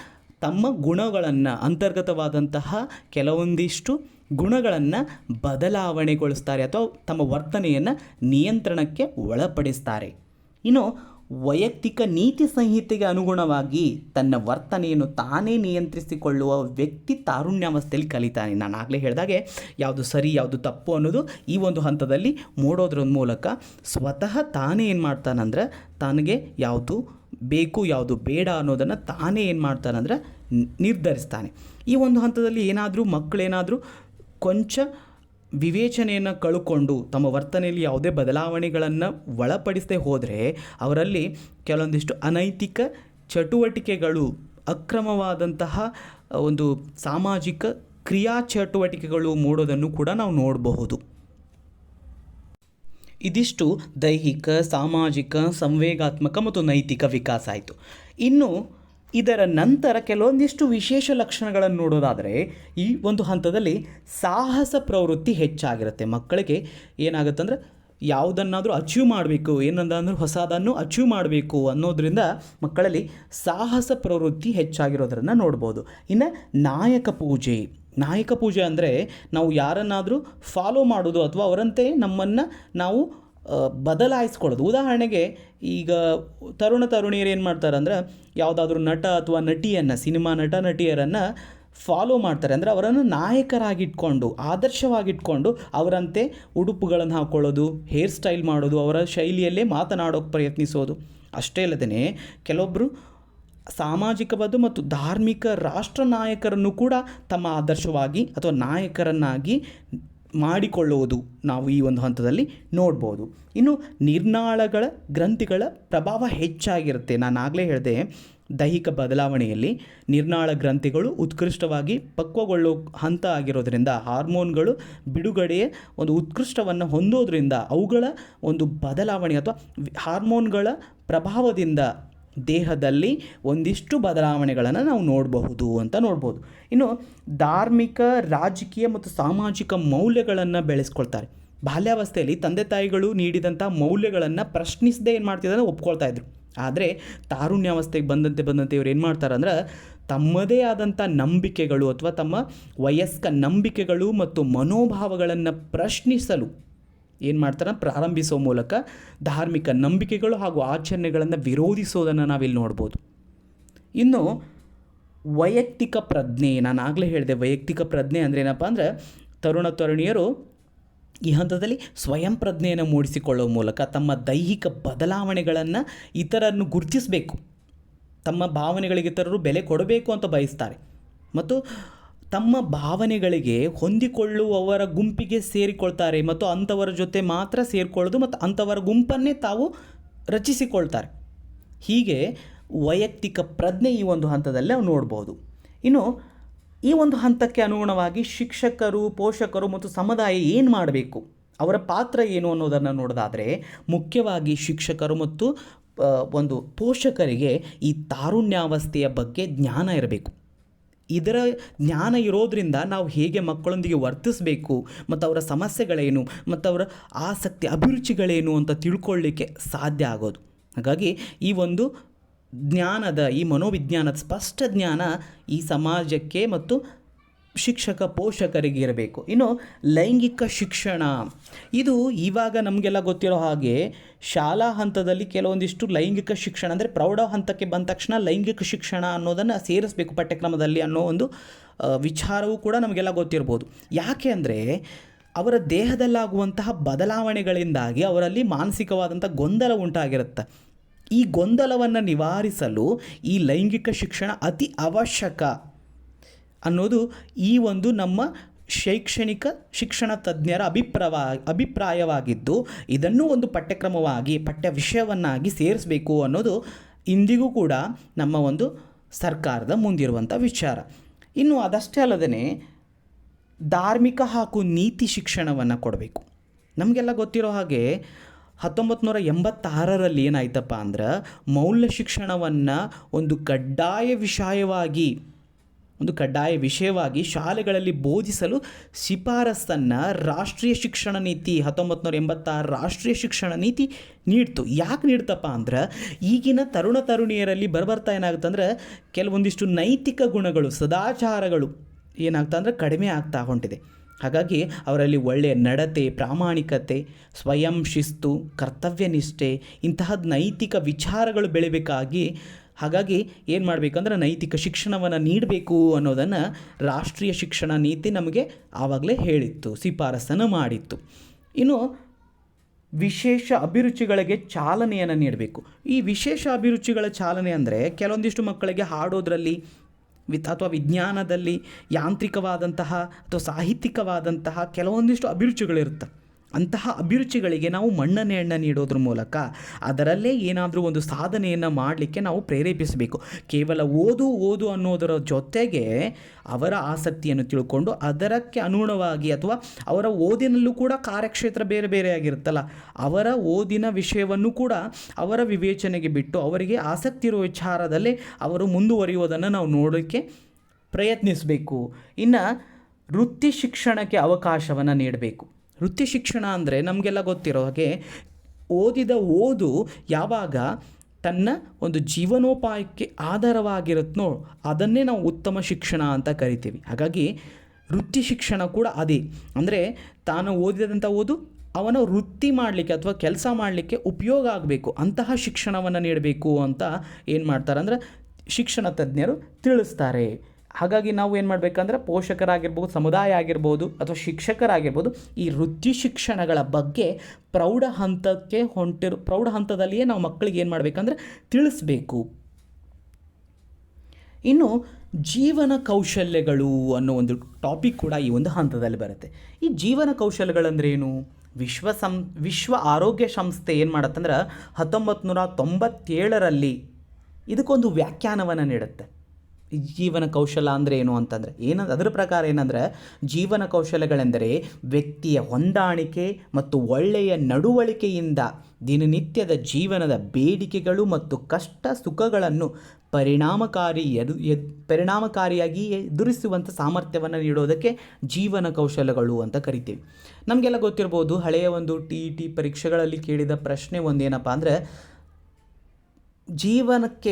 ತಮ್ಮ ಗುಣಗಳನ್ನು, ಅಂತರ್ಗತವಾದಂತಹ ಕೆಲವೊಂದಿಷ್ಟು ಗುಣಗಳನ್ನು ಬದಲಾವಣೆಗೊಳಿಸ್ತಾರೆ ಅಥವಾ ತಮ್ಮ ವರ್ತನೆಯನ್ನು ನಿಯಂತ್ರಣಕ್ಕೆ ಒಳಪಡಿಸ್ತಾರೆ. ಇನ್ನು ವೈಯಕ್ತಿಕ ನೀತಿ ಸಂಹಿತೆಗೆ ಅನುಗುಣವಾಗಿ ತನ್ನ ವರ್ತನೆಯನ್ನು ತಾನೇ ನಿಯಂತ್ರಿಸಿಕೊಳ್ಳುವ ವ್ಯಕ್ತಿ ತಾರುಣ್ಯಾವಸ್ಥೆಯಲ್ಲಿ ಕಲಿತಾನೆ. ನಾನು ಆಗಲೇ ಹೇಳಿದಾಗೆ ಯಾವುದು ಸರಿ ಯಾವುದು ತಪ್ಪು ಅನ್ನೋದು ಈ ಒಂದು ಹಂತದಲ್ಲಿ ಮೂಡೋದ್ರ ಮೂಲಕ ಸ್ವತಃ ತಾನೇ ಏನು ಮಾಡ್ತಾನಂದ್ರೆ ತನಗೆ ಯಾವುದು ಬೇಕು ಯಾವುದು ಬೇಡ ಅನ್ನೋದನ್ನು ತಾನೇ ಏನು ಮಾಡ್ತಾನಂದ್ರೆ ನಿರ್ಧರಿಸ್ತಾನೆ. ಈ ಒಂದು ಹಂತದಲ್ಲಿ ಏನಾದರೂ ಮಕ್ಕಳೇನಾದರೂ ಕೊಂಚ ವಿವೇಚನೆಯನ್ನು ಕಳ್ಕೊಂಡು ತಮ್ಮ ವರ್ತನೆಯಲ್ಲಿ ಯಾವುದೇ ಬದಲಾವಣೆಗಳನ್ನು ಒಳಪಡಿಸದೆ ಹೋದರೆ ಅವರಲ್ಲಿ ಕೆಲವೊಂದಿಷ್ಟು ಅನೈತಿಕ ಚಟುವಟಿಕೆಗಳು, ಅಕ್ರಮವಾದಂತಹ ಒಂದು ಸಾಮಾಜಿಕ ಕ್ರಿಯಾ ಚಟುವಟಿಕೆಗಳು ಮೂಡೋದನ್ನು ಕೂಡ ನಾವು ನೋಡಬಹುದು. ಇದಿಷ್ಟು ದೈಹಿಕ, ಸಾಮಾಜಿಕ, ಸಂವೇಗಾತ್ಮಕ ಮತ್ತು ನೈತಿಕ ವಿಕಾಸ ಆಯಿತು. ಇನ್ನು ಇದರ ನಂತರ ಕೆಲವೊಂದಿಷ್ಟು ವಿಶೇಷ ಲಕ್ಷಣಗಳನ್ನು ನೋಡೋದಾದರೆ ಈ ಒಂದು ಹಂತದಲ್ಲಿ ಸಾಹಸ ಪ್ರವೃತ್ತಿ ಹೆಚ್ಚಾಗಿರುತ್ತೆ. ಮಕ್ಕಳಿಗೆ ಏನಾಗುತ್ತೆ ಅಂದರೆ ಯಾವುದನ್ನಾದರೂ ಅಚೀವ್ ಮಾಡಬೇಕು, ಏನಂದ್ರೆ ಹೊಸದನ್ನು ಅಚೀವ್ ಮಾಡಬೇಕು ಅನ್ನೋದರಿಂದ ಮಕ್ಕಳಲ್ಲಿ ಸಾಹಸ ಪ್ರವೃತ್ತಿ ಹೆಚ್ಚಾಗಿರೋದನ್ನು ನೋಡ್ಬೋದು. ಇನ್ನು ನಾಯಕ ಪೂಜೆ ಅಂದರೆ ನಾವು ಯಾರನ್ನಾದರೂ ಫಾಲೋ ಮಾಡೋದು ಅಥವಾ ಅವರಂತೆ ನಮ್ಮನ್ನು ನಾವು ಬದಲಾಯಿಸ್ಕೊಳ್ಳೋದು. ಉದಾಹರಣೆಗೆ ಈಗ ತರುಣಿಯರು ಏನು ಮಾಡ್ತಾರೆ ಅಂದರೆ ಯಾವುದಾದ್ರೂ ನಟ ಅಥವಾ ನಟಿಯನ್ನು, ಸಿನಿಮಾ ನಟ ನಟಿಯರನ್ನು ಫಾಲೋ ಮಾಡ್ತಾರೆ. ಅಂದರೆ ಅವರನ್ನು ನಾಯಕರಾಗಿಟ್ಕೊಂಡು, ಆದರ್ಶವಾಗಿಟ್ಕೊಂಡು ಅವರಂತೆ ಉಡುಪುಗಳನ್ನು ಹಾಕ್ಕೊಳ್ಳೋದು, ಹೇರ್ ಸ್ಟೈಲ್ ಮಾಡೋದು, ಅವರ ಶೈಲಿಯಲ್ಲೇ ಮಾತನಾಡೋಕ್ಕೆ ಪ್ರಯತ್ನಿಸೋದು. ಅಷ್ಟೇ ಅಲ್ಲದೇ ಕೆಲವೊಬ್ಬರು ಸಾಮಾಜಿಕವಾದ ಮತ್ತು ಧಾರ್ಮಿಕ ರಾಷ್ಟ್ರ ನಾಯಕರನ್ನು ಕೂಡ ತಮ್ಮ ಆದರ್ಶವಾಗಿ ಅಥವಾ ನಾಯಕರನ್ನಾಗಿ ಮಾಡಿಕೊಳ್ಳುವುದು ನಾವು ಈ ಒಂದು ಹಂತದಲ್ಲಿ ನೋಡ್ಬೋದು. ಇನ್ನು ನಿರ್ನಾಳಗಳ ಗ್ರಂಥಿಗಳ ಪ್ರಭಾವ ಹೆಚ್ಚಾಗಿರುತ್ತೆ. ನಾನು ಆಗಲೇ ಹೇಳಿದೆ, ದೈಹಿಕ ಬದಲಾವಣೆಯಲ್ಲಿ ನಿರ್ನಾಳ ಗ್ರಂಥಿಗಳು ಉತ್ಕೃಷ್ಟವಾಗಿ ಪಕ್ವಗೊಳ್ಳೋ ಹಂತ ಆಗಿರೋದ್ರಿಂದ, ಹಾರ್ಮೋನ್ಗಳು ಬಿಡುಗಡೆಯ ಒಂದು ಉತ್ಕೃಷ್ಟವನ್ನು ಹೊಂದೋದ್ರಿಂದ ಅವುಗಳ ಒಂದು ಬದಲಾವಣೆ ಅಥವಾ ಹಾರ್ಮೋನ್ಗಳ ಪ್ರಭಾವದಿಂದ ದೇಹದಲ್ಲಿ ಒಂದಿಷ್ಟು ಬದಲಾವಣೆಗಳನ್ನು ನಾವು ನೋಡ್ಬೋದು. ಇನ್ನು ಧಾರ್ಮಿಕ, ರಾಜಕೀಯ ಮತ್ತು ಸಾಮಾಜಿಕ ಮೌಲ್ಯಗಳನ್ನು ಬೆಳೆಸ್ಕೊಳ್ತಾರೆ. ಬಾಲ್ಯಾವಸ್ಥೆಯಲ್ಲಿ ತಂದೆ ತಾಯಿಗಳು ನೀಡಿದಂಥ ಮೌಲ್ಯಗಳನ್ನು ಪ್ರಶ್ನಿಸದೆ ಏನು ಮಾಡ್ತಿದ್ದಾರೆ, ಒಪ್ಕೊಳ್ತಾ ಇದ್ರು. ಆದರೆ ತಾರುಣ್ಯಾವಸ್ಥೆಗೆ ಬಂದಂತೆ ಇವ್ರು ಏನು ಮಾಡ್ತಾರೆ ಅಂದ್ರೆ ತಮ್ಮದೇ ಆದಂಥ ನಂಬಿಕೆಗಳು ಅಥವಾ ತಮ್ಮ ವಯಸ್ಕ ನಂಬಿಕೆಗಳು ಮತ್ತು ಮನೋಭಾವಗಳನ್ನು ಪ್ರಶ್ನಿಸಲು ಏನು ಮಾಡ್ತಾರೆ, ಪ್ರಾರಂಭಿಸೋ ಮೂಲಕ ಧಾರ್ಮಿಕ ನಂಬಿಕೆಗಳು ಹಾಗೂ ಆಚರಣೆಗಳನ್ನು ವಿರೋಧಿಸೋದನ್ನು ನಾವಿಲ್ಲಿ ನೋಡ್ಬೋದು. ಇನ್ನು ವೈಯಕ್ತಿಕ ಪ್ರಜ್ಞೆ, ನಾನು ಆಗಲೇ ಹೇಳಿದೆ ವೈಯಕ್ತಿಕ ಪ್ರಜ್ಞೆ ಅಂದರೆ ಏನಪ್ಪ ಅಂದರೆ ತರುಣಿಯರು ಈ ಹಂತದಲ್ಲಿ ಸ್ವಯಂ ಪ್ರಜ್ಞೆಯನ್ನು ಮೂಡಿಸಿಕೊಳ್ಳುವ ಮೂಲಕ ತಮ್ಮ ದೈಹಿಕ ಬದಲಾವಣೆಗಳನ್ನು ಇತರರನ್ನು ಗುರುತಿಸಬೇಕು, ತಮ್ಮ ಭಾವನೆಗಳಿಗೆ ಇತರರು ಬೆಲೆ ಕೊಡಬೇಕು ಅಂತ ಬಯಸ್ತಾರೆ ಮತ್ತು ತಮ್ಮ ಭಾವನೆಗಳಿಗೆ ಹೊಂದಿಕೊಳ್ಳುವವರ ಗುಂಪಿಗೆ ಸೇರಿಕೊಳ್ತಾರೆ ಮತ್ತು ಅಂಥವರ ಜೊತೆ ಮಾತ್ರ ಸೇರಿಕೊಳ್ಳೋದು ಮತ್ತು ಅಂಥವರ ಗುಂಪನ್ನೇ ತಾವು ರಚಿಸಿಕೊಳ್ತಾರೆ. ಹೀಗೆ ವೈಯಕ್ತಿಕ ಪ್ರಜ್ಞೆ ಈ ಒಂದು ಹಂತದಲ್ಲಿ ನಾವು ನೋಡ್ಬೋದು. ಇನ್ನು ಈ ಒಂದು ಹಂತಕ್ಕೆ ಅನುಗುಣವಾಗಿ ಶಿಕ್ಷಕರು, ಪೋಷಕರು ಮತ್ತು ಸಮುದಾಯ ಏನು ಮಾಡಬೇಕು, ಅವರ ಪಾತ್ರ ಏನು ಅನ್ನೋದನ್ನು ನೋಡೋದಾದರೆ ಮುಖ್ಯವಾಗಿ ಶಿಕ್ಷಕರು ಮತ್ತು ಒಂದು ಪೋಷಕರಿಗೆ ಈ ತಾರುಣ್ಯಾವಸ್ಥೆಯ ಬಗ್ಗೆ ಜ್ಞಾನ ಇರಬೇಕು. ಇದರ ಜ್ಞಾನ ಇರೋದರಿಂದ ನಾವು ಹೇಗೆ ಮಕ್ಕಳೊಂದಿಗೆ ವರ್ತಿಸಬೇಕು ಮತ್ತು ಅವರ ಸಮಸ್ಯೆಗಳೇನು ಮತ್ತು ಅವರ ಆಸಕ್ತಿ, ಅಭಿರುಚಿಗಳೇನು ಅಂತ ತಿಳ್ಕೊಳ್ಳಿಕ್ಕೆ ಸಾಧ್ಯ ಆಗೋದು. ಹಾಗಾಗಿ ಈ ಒಂದು ಜ್ಞಾನದ, ಈ ಮನೋವಿಜ್ಞಾನದ ಸ್ಪಷ್ಟ ಜ್ಞಾನ ಈ ಸಮಾಜಕ್ಕೆ ಮತ್ತು ಶಿಕ್ಷಕ ಪೋಷಕರಿಗೆ ಇರಬೇಕು. ಇನ್ನು ಲೈಂಗಿಕ ಶಿಕ್ಷಣ, ಇದು ಇವಾಗ ನಮಗೆಲ್ಲ ಗೊತ್ತಿರೋ ಹಾಗೆ ಶಾಲಾ ಹಂತದಲ್ಲಿ ಕೆಲವೊಂದಿಷ್ಟು ಲೈಂಗಿಕ ಶಿಕ್ಷಣ ಅಂದರೆ ಪ್ರೌಢ ಹಂತಕ್ಕೆ ಬಂದ ತಕ್ಷಣ ಲೈಂಗಿಕ ಶಿಕ್ಷಣ ಅನ್ನೋದನ್ನು ಸೇರಿಸಬೇಕು ಪಠ್ಯಕ್ರಮದಲ್ಲಿ ಅನ್ನೋ ಒಂದು ವಿಚಾರವೂ ಕೂಡ ನಮಗೆಲ್ಲ ಗೊತ್ತಿರ್ಬೋದು. ಯಾಕೆ ಅಂದರೆ ಅವರ ದೇಹದಲ್ಲಾಗುವಂತಹ ಬದಲಾವಣೆಗಳಿಂದಾಗಿ ಅವರಲ್ಲಿ ಮಾನಸಿಕವಾದಂಥ ಗೊಂದಲ ಉಂಟಾಗಿರುತ್ತೆ. ಈ ಗೊಂದಲವನ್ನು ನಿವಾರಿಸಲು ಈ ಲೈಂಗಿಕ ಶಿಕ್ಷಣ ಅತಿ ಅವಶ್ಯಕ ಅನ್ನೋದು ಈ ಒಂದು ನಮ್ಮ ಶೈಕ್ಷಣಿಕ ಶಿಕ್ಷಣ ತಜ್ಞರ ಅಭಿಪ್ರಾಯವಾಗಿದ್ದು, ಇದನ್ನು ಒಂದು ಪಠ್ಯಕ್ರಮವಾಗಿ, ಪಠ್ಯ ವಿಷಯವನ್ನಾಗಿ ಸೇರಿಸಬೇಕು ಅನ್ನೋದು ಇಂದಿಗೂ ಕೂಡ ನಮ್ಮ ಒಂದು ಸರ್ಕಾರದ ಮುಂದಿರುವಂಥ ವಿಚಾರ. ಇನ್ನು ಅದಷ್ಟೇ ಅಲ್ಲದೇ ಧಾರ್ಮಿಕ ಹಾಗೂ ನೀತಿ ಶಿಕ್ಷಣವನ್ನು ಕೊಡಬೇಕು. ನಮಗೆಲ್ಲ ಗೊತ್ತಿರೋ ಹಾಗೆ 1986ರಲ್ಲಿ ಏನಾಯ್ತಪ್ಪ ಅಂದ್ರೆ ಮೌಲ್ಯ ಶಿಕ್ಷಣವನ್ನು ಒಂದು ಕಡ್ಡಾಯ ವಿಷಯವಾಗಿ ಶಾಲೆಗಳಲ್ಲಿ ಬೋಧಿಸಲು ಶಿಫಾರಸನ್ನು ರಾಷ್ಟ್ರೀಯ ಶಿಕ್ಷಣ ನೀತಿ 1986 ರಾಷ್ಟ್ರೀಯ ಶಿಕ್ಷಣ ನೀತಿ ನೀಡ್ತು. ಯಾಕೆ ನೀಡ್ತಪ್ಪ ಅಂದ್ರೆ ಈಗಿನ ತರುಣಿಯರಲ್ಲಿ ಬರ್ತಾ ಏನಾಗುತ್ತೆ ಅಂದರೆ ಕೆಲವೊಂದಿಷ್ಟು ನೈತಿಕ ಗುಣಗಳು, ಸದಾಚಾರಗಳು ಏನಾಗ್ತಾ ಅಂದರೆ ಕಡಿಮೆ ಆಗ್ತಾ ಹೊಂಟಿದೆ. ಹಾಗಾಗಿ ಅವರಲ್ಲಿ ಒಳ್ಳೆಯ ನಡತೆ, ಪ್ರಾಮಾಣಿಕತೆ, ಸ್ವಯಂ ಶಿಸ್ತು, ಕರ್ತವ್ಯ ನಿಷ್ಠೆ ಇಂತಹ ನೈತಿಕ ವಿಚಾರಗಳು ಬೆಳಿಬೇಕಾಗಿ, ಹಾಗಾಗಿ ಏನು ಮಾಡಬೇಕಂದ್ರೆ ನೈತಿಕ ಶಿಕ್ಷಣವನ್ನು ನೀಡಬೇಕು ಅನ್ನೋದನ್ನು ರಾಷ್ಟ್ರೀಯ ಶಿಕ್ಷಣ ನೀತಿ ನಮಗೆ ಆವಾಗಲೇ ಹೇಳಿತ್ತು, ಶಿಫಾರಸನ್ನು ಮಾಡಿತ್ತು. ಇನ್ನು ವಿಶೇಷ ಅಭಿರುಚಿಗಳಿಗೆ ಚಾಲನೆಯನ್ನು ನೀಡಬೇಕು. ಈ ವಿಶೇಷ ಅಭಿರುಚಿಗಳ ಚಾಲನೆ ಅಂದರೆ ಕೆಲವೊಂದಿಷ್ಟು ಮಕ್ಕಳಿಗೆ ಹಾಡೋದ್ರಲ್ಲಿ, ಅಥವಾ ವಿಜ್ಞಾನದಲ್ಲಿ ಯಾಂತ್ರಿಕವಾದಂತಹ ಅಥವಾ ಸಾಹಿತ್ಯಿಕವಾದಂತಹ ಕೆಲವೊಂದಿಷ್ಟು ಅಭಿರುಚಿಗಳಿರುತ್ತೆ. ಅಂತಹ ಅಭಿರುಚಿಗಳಿಗೆ ನಾವು ಮನ್ನಣೆಯನ್ನು ನೀಡೋದ್ರ ಮೂಲಕ ಅದರಲ್ಲೇ ಏನಾದರೂ ಒಂದು ಸಾಧನೆಯನ್ನು ಮಾಡಲಿಕ್ಕೆ ನಾವು ಪ್ರೇರೇಪಿಸಬೇಕು. ಕೇವಲ ಓದು ಅನ್ನೋದರ ಜೊತೆಗೆ ಅವರ ಆಸಕ್ತಿಯನ್ನು ತಿಳ್ಕೊಂಡು ಅದಕ್ಕೆ ಅನುಗುಣವಾಗಿ ಅಥವಾ ಅವರ ಓದಿನಲ್ಲೂ ಕೂಡ ಕಾರ್ಯಕ್ಷೇತ್ರ ಬೇರೆ ಬೇರೆ ಆಗಿರುತ್ತಲ್ಲ, ಅವರ ಓದಿನ ವಿಷಯವನ್ನು ಕೂಡ ಅವರ ವಿವೇಚನೆಗೆ ಬಿಟ್ಟು ಅವರಿಗೆ ಆಸಕ್ತಿ ಇರುವ ವಿಚಾರದಲ್ಲೇ ಅವರು ಮುಂದುವರಿಯುವುದನ್ನು ನಾವು ನೋಡೋಕ್ಕೆ ಪ್ರಯತ್ನಿಸಬೇಕು. ಇನ್ನು ವೃತ್ತಿ ಶಿಕ್ಷಣಕ್ಕೆ ಅವಕಾಶವನ್ನು ನೀಡಬೇಕು. ವೃತ್ತಿ ಶಿಕ್ಷಣ ಅಂದರೆ ನಮಗೆಲ್ಲ ಗೊತ್ತಿರೋ ಹಾಗೆ ಓದು ಯಾವಾಗ ತನ್ನ ಒಂದು ಜೀವನೋಪಾಯಕ್ಕೆ ಆಧಾರವಾಗಿರುತ್ತೋ ಅದನ್ನೇ ನಾವು ಉತ್ತಮ ಶಿಕ್ಷಣ ಅಂತ ಕರಿತೀವಿ. ಹಾಗಾಗಿ ವೃತ್ತಿ ಶಿಕ್ಷಣ ಕೂಡ ಅದೇ. ಅಂದರೆ ತಾನು ಓದಿದಂಥ ಅವನ ವೃತ್ತಿ ಮಾಡಲಿಕ್ಕೆ ಅಥವಾ ಕೆಲಸ ಮಾಡಲಿಕ್ಕೆ ಉಪಯೋಗ ಆಗಬೇಕು, ಅಂತಹ ಶಿಕ್ಷಣವನ್ನು ನೀಡಬೇಕು ಅಂತ ಏನು ಮಾಡ್ತಾರೆ ಅಂದರೆ ಶಿಕ್ಷಣ ತಜ್ಞರು ತಿಳಿಸ್ತಾರೆ. ಹಾಗಾಗಿ ನಾವು ಏನು ಮಾಡಬೇಕಂದ್ರೆ ಪೋಷಕರಾಗಿರ್ಬೋದು, ಸಮುದಾಯ ಆಗಿರ್ಬೋದು ಅಥವಾ ಶಿಕ್ಷಕರಾಗಿರ್ಬೋದು, ಈ ವೃತ್ತಿ ಶಿಕ್ಷಣಗಳ ಬಗ್ಗೆ ಪ್ರೌಢ ಹಂತದಲ್ಲಿಯೇ ನಾವು ಮಕ್ಕಳಿಗೆ ಏನು ಮಾಡಬೇಕಂದ್ರೆ ತಿಳಿಸ್ಬೇಕು. ಇನ್ನು ಜೀವನ ಕೌಶಲ್ಯಗಳು ಅನ್ನೋ ಒಂದು ಟಾಪಿಕ್ ಕೂಡ ಈ ಒಂದು ಹಂತದಲ್ಲಿ ಬರುತ್ತೆ. ಈ ಜೀವನ ಕೌಶಲ್ಯಗಳಂದ್ರೆ ಏನು? ವಿಶ್ವ ಆರೋಗ್ಯ ಸಂಸ್ಥೆ ಏನು ಮಾಡತ್ತಂದ್ರೆ 1997ರಲ್ಲಿ ಇದಕ್ಕೊಂದು ವ್ಯಾಖ್ಯಾನವನ್ನು ನೀಡುತ್ತೆ. ಜೀವನ ಕೌಶಲ ಅಂದರೆ ಏನು ಅಂತಂದರೆ ಅದರ ಪ್ರಕಾರ ಏನಂದರೆ ಜೀವನ ಕೌಶಲ್ಯಗಳೆಂದರೆ ವ್ಯಕ್ತಿಯ ಹೊಂದಾಣಿಕೆ ಮತ್ತು ಒಳ್ಳೆಯ ನಡವಳಿಕೆಯಿಂದ ದಿನನಿತ್ಯದ ಜೀವನದ ಬೇಡಿಕೆಗಳು ಮತ್ತು ಕಷ್ಟ ಸುಖಗಳನ್ನು ಪರಿಣಾಮಕಾರಿಯಾಗಿ ಎದುರಿಸುವಂಥ ಸಾಮರ್ಥ್ಯವನ್ನು ನೀಡೋದಕ್ಕೆ ಜೀವನ ಕೌಶಲ್ಯಗಳು ಅಂತ ಕರಿತೀವಿ. ನಮಗೆಲ್ಲ ಗೊತ್ತಿರ್ಬೋದು, ಹಳೆಯ ಒಂದು TET ಪರೀಕ್ಷೆಗಳಲ್ಲಿ ಕೇಳಿದ ಪ್ರಶ್ನೆ ಒಂದೇನಪ್ಪ ಅಂದರೆ, ಜೀವನಕ್ಕೆ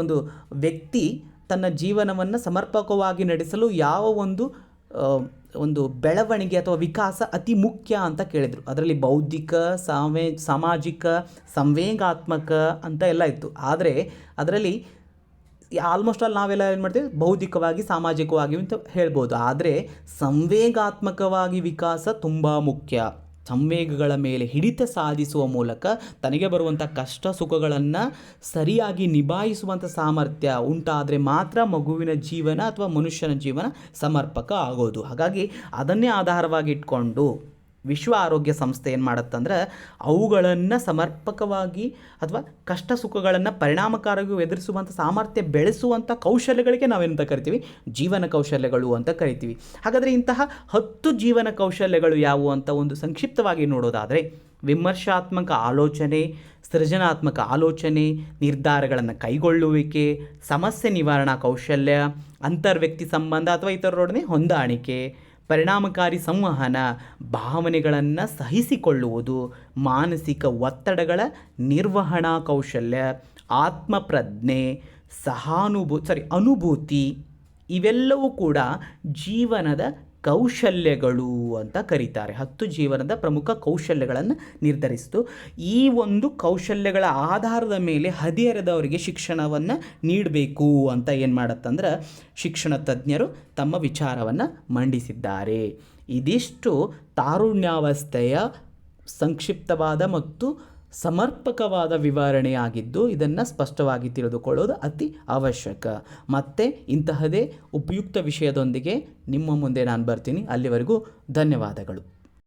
ಒಂದು ವ್ಯಕ್ತಿ ತನ್ನ ಜೀವನವನ್ನು ಸಮರ್ಪಕವಾಗಿ ನಡೆಸಲು ಯಾವ ಒಂದು ಬೆಳವಣಿಗೆ ಅಥವಾ ವಿಕಾಸ ಅತಿ ಮುಖ್ಯ ಅಂತ ಕೇಳಿದರು. ಅದರಲ್ಲಿ ಬೌದ್ಧಿಕ, ಸಾಮಾಜಿಕ, ಸಂವೇಗಾತ್ಮಕ ಅಂತ ಎಲ್ಲ ಇತ್ತು. ಆದರೆ ಅದರಲ್ಲಿ ಆಲ್ಮೋಸ್ಟ್ ಆಲ್ ನಾವೆಲ್ಲ ಏನು ಮಾಡ್ತೀವಿ, ಬೌದ್ಧಿಕವಾಗಿ ಸಾಮಾಜಿಕವಾಗಿ ಅಂತ ಹೇಳ್ಬೋದು. ಆದರೆ ಸಂವೇಗಾತ್ಮಕವಾಗಿ ವಿಕಾಸ ತುಂಬ ಮುಖ್ಯ. ಸಂವೇಗಗಳ ಮೇಲೆ ಹಿಡಿತ ಸಾಧಿಸುವ ಮೂಲಕ ತನಗೆ ಬರುವಂಥ ಕಷ್ಟ ಸುಖಗಳನ್ನು ಸರಿಯಾಗಿ ನಿಭಾಯಿಸುವಂಥ ಸಾಮರ್ಥ್ಯ ಉಂಟಾದರೆ ಮಾತ್ರ ಮಗುವಿನ ಜೀವನ ಅಥವಾ ಮನುಷ್ಯನ ಜೀವನ ಸಮರ್ಪಕ ಆಗೋದು. ಹಾಗಾಗಿ ಅದನ್ನೇ ಆಧಾರವಾಗಿ ಇಟ್ಕೊಂಡು ವಿಶ್ವ ಆರೋಗ್ಯ ಸಂಸ್ಥೆ ಏನು ಮಾಡುತ್ತಂದ್ರೆ ಅವುಗಳನ್ನು ಸಮರ್ಪಕವಾಗಿ ಅಥವಾ ಕಷ್ಟ ಸುಖಗಳನ್ನು ಪರಿಣಾಮಕಾರಿಯಾಗಿ ಎದುರಿಸುವಂಥ ಸಾಮರ್ಥ್ಯ ಬೆಳೆಸುವಂಥ ಕೌಶಲ್ಯಗಳಿಗೆ ನಾವೇನಂತ ಕರಿತೀವಿ, ಜೀವನ ಕೌಶಲ್ಯಗಳು ಅಂತ ಕರಿತೀವಿ. ಹಾಗಾದರೆ ಇಂತಹ 10 ಜೀವನ ಕೌಶಲ್ಯಗಳು ಯಾವುವು ಅಂತ ಒಂದು ಸಂಕ್ಷಿಪ್ತವಾಗಿ ನೋಡೋದಾದರೆ, ವಿಮರ್ಶಾತ್ಮಕ ಆಲೋಚನೆ, ಸೃಜನಾತ್ಮಕ ಆಲೋಚನೆ, ನಿರ್ಧಾರಗಳನ್ನು ಕೈಗೊಳ್ಳುವಿಕೆ, ಸಮಸ್ಯೆ ನಿವಾರಣಾ ಕೌಶಲ್ಯ, ಅಂತರ್ವ್ಯಕ್ತಿ ಸಂಬಂಧ ಅಥವಾ ಇತರರೊಡನೆ ಹೊಂದಾಣಿಕೆ, ಪರಿಣಾಮಕಾರಿ ಸಂವಹನ, ಭಾವನೆಗಳನ್ನು ಸಹಿಸಿಕೊಳ್ಳುವುದು, ಮಾನಸಿಕ ಒತ್ತಡಗಳ ನಿರ್ವಹಣಾ ಕೌಶಲ್ಯ, ಆತ್ಮಪ್ರಜ್ಞೆ, ಅನುಭೂತಿ, ಇವೆಲ್ಲವೂ ಕೂಡ ಜೀವನದ ಕೌಶಲ್ಯಗಳು ಅಂತ ಕರೀತಾರೆ. 10 ಜೀವನದ ಪ್ರಮುಖ ಕೌಶಲ್ಯಗಳನ್ನು ನಿರ್ಧರಿಸಿತು. ಈ ಒಂದು ಕೌಶಲ್ಯಗಳ ಆಧಾರದ ಮೇಲೆ ಹದಿಹರೆದವರಿಗೆ ಶಿಕ್ಷಣವನ್ನು ನೀಡಬೇಕು ಅಂತ ಏನು ಮಾಡುತ್ತಂದ್ರೆ ಶಿಕ್ಷಣ ತಜ್ಞರು ತಮ್ಮ ವಿಚಾರವನ್ನು ಮಂಡಿಸಿದ್ದಾರೆ. ಇದಿಷ್ಟು ತಾರುಣ್ಯಾವಸ್ಥೆಯ ಸಂಕ್ಷಿಪ್ತವಾದ ಮತ್ತು ಸಮರ್ಪಕವಾದ ವಿವರಣೆಯಾಗಿದ್ದು ಇದನ್ನು ಸ್ಪಷ್ಟವಾಗಿ ತಿಳಿದುಕೊಳ್ಳೋದು ಅತಿ ಅವಶ್ಯಕ. ಮತ್ತು ಇಂತಹದೇ ಉಪಯುಕ್ತ ವಿಷಯದೊಂದಿಗೆ ನಿಮ್ಮ ಮುಂದೆ ನಾನು ಬರ್ತೀನಿ. ಅಲ್ಲಿವರೆಗೂ ಧನ್ಯವಾದಗಳು.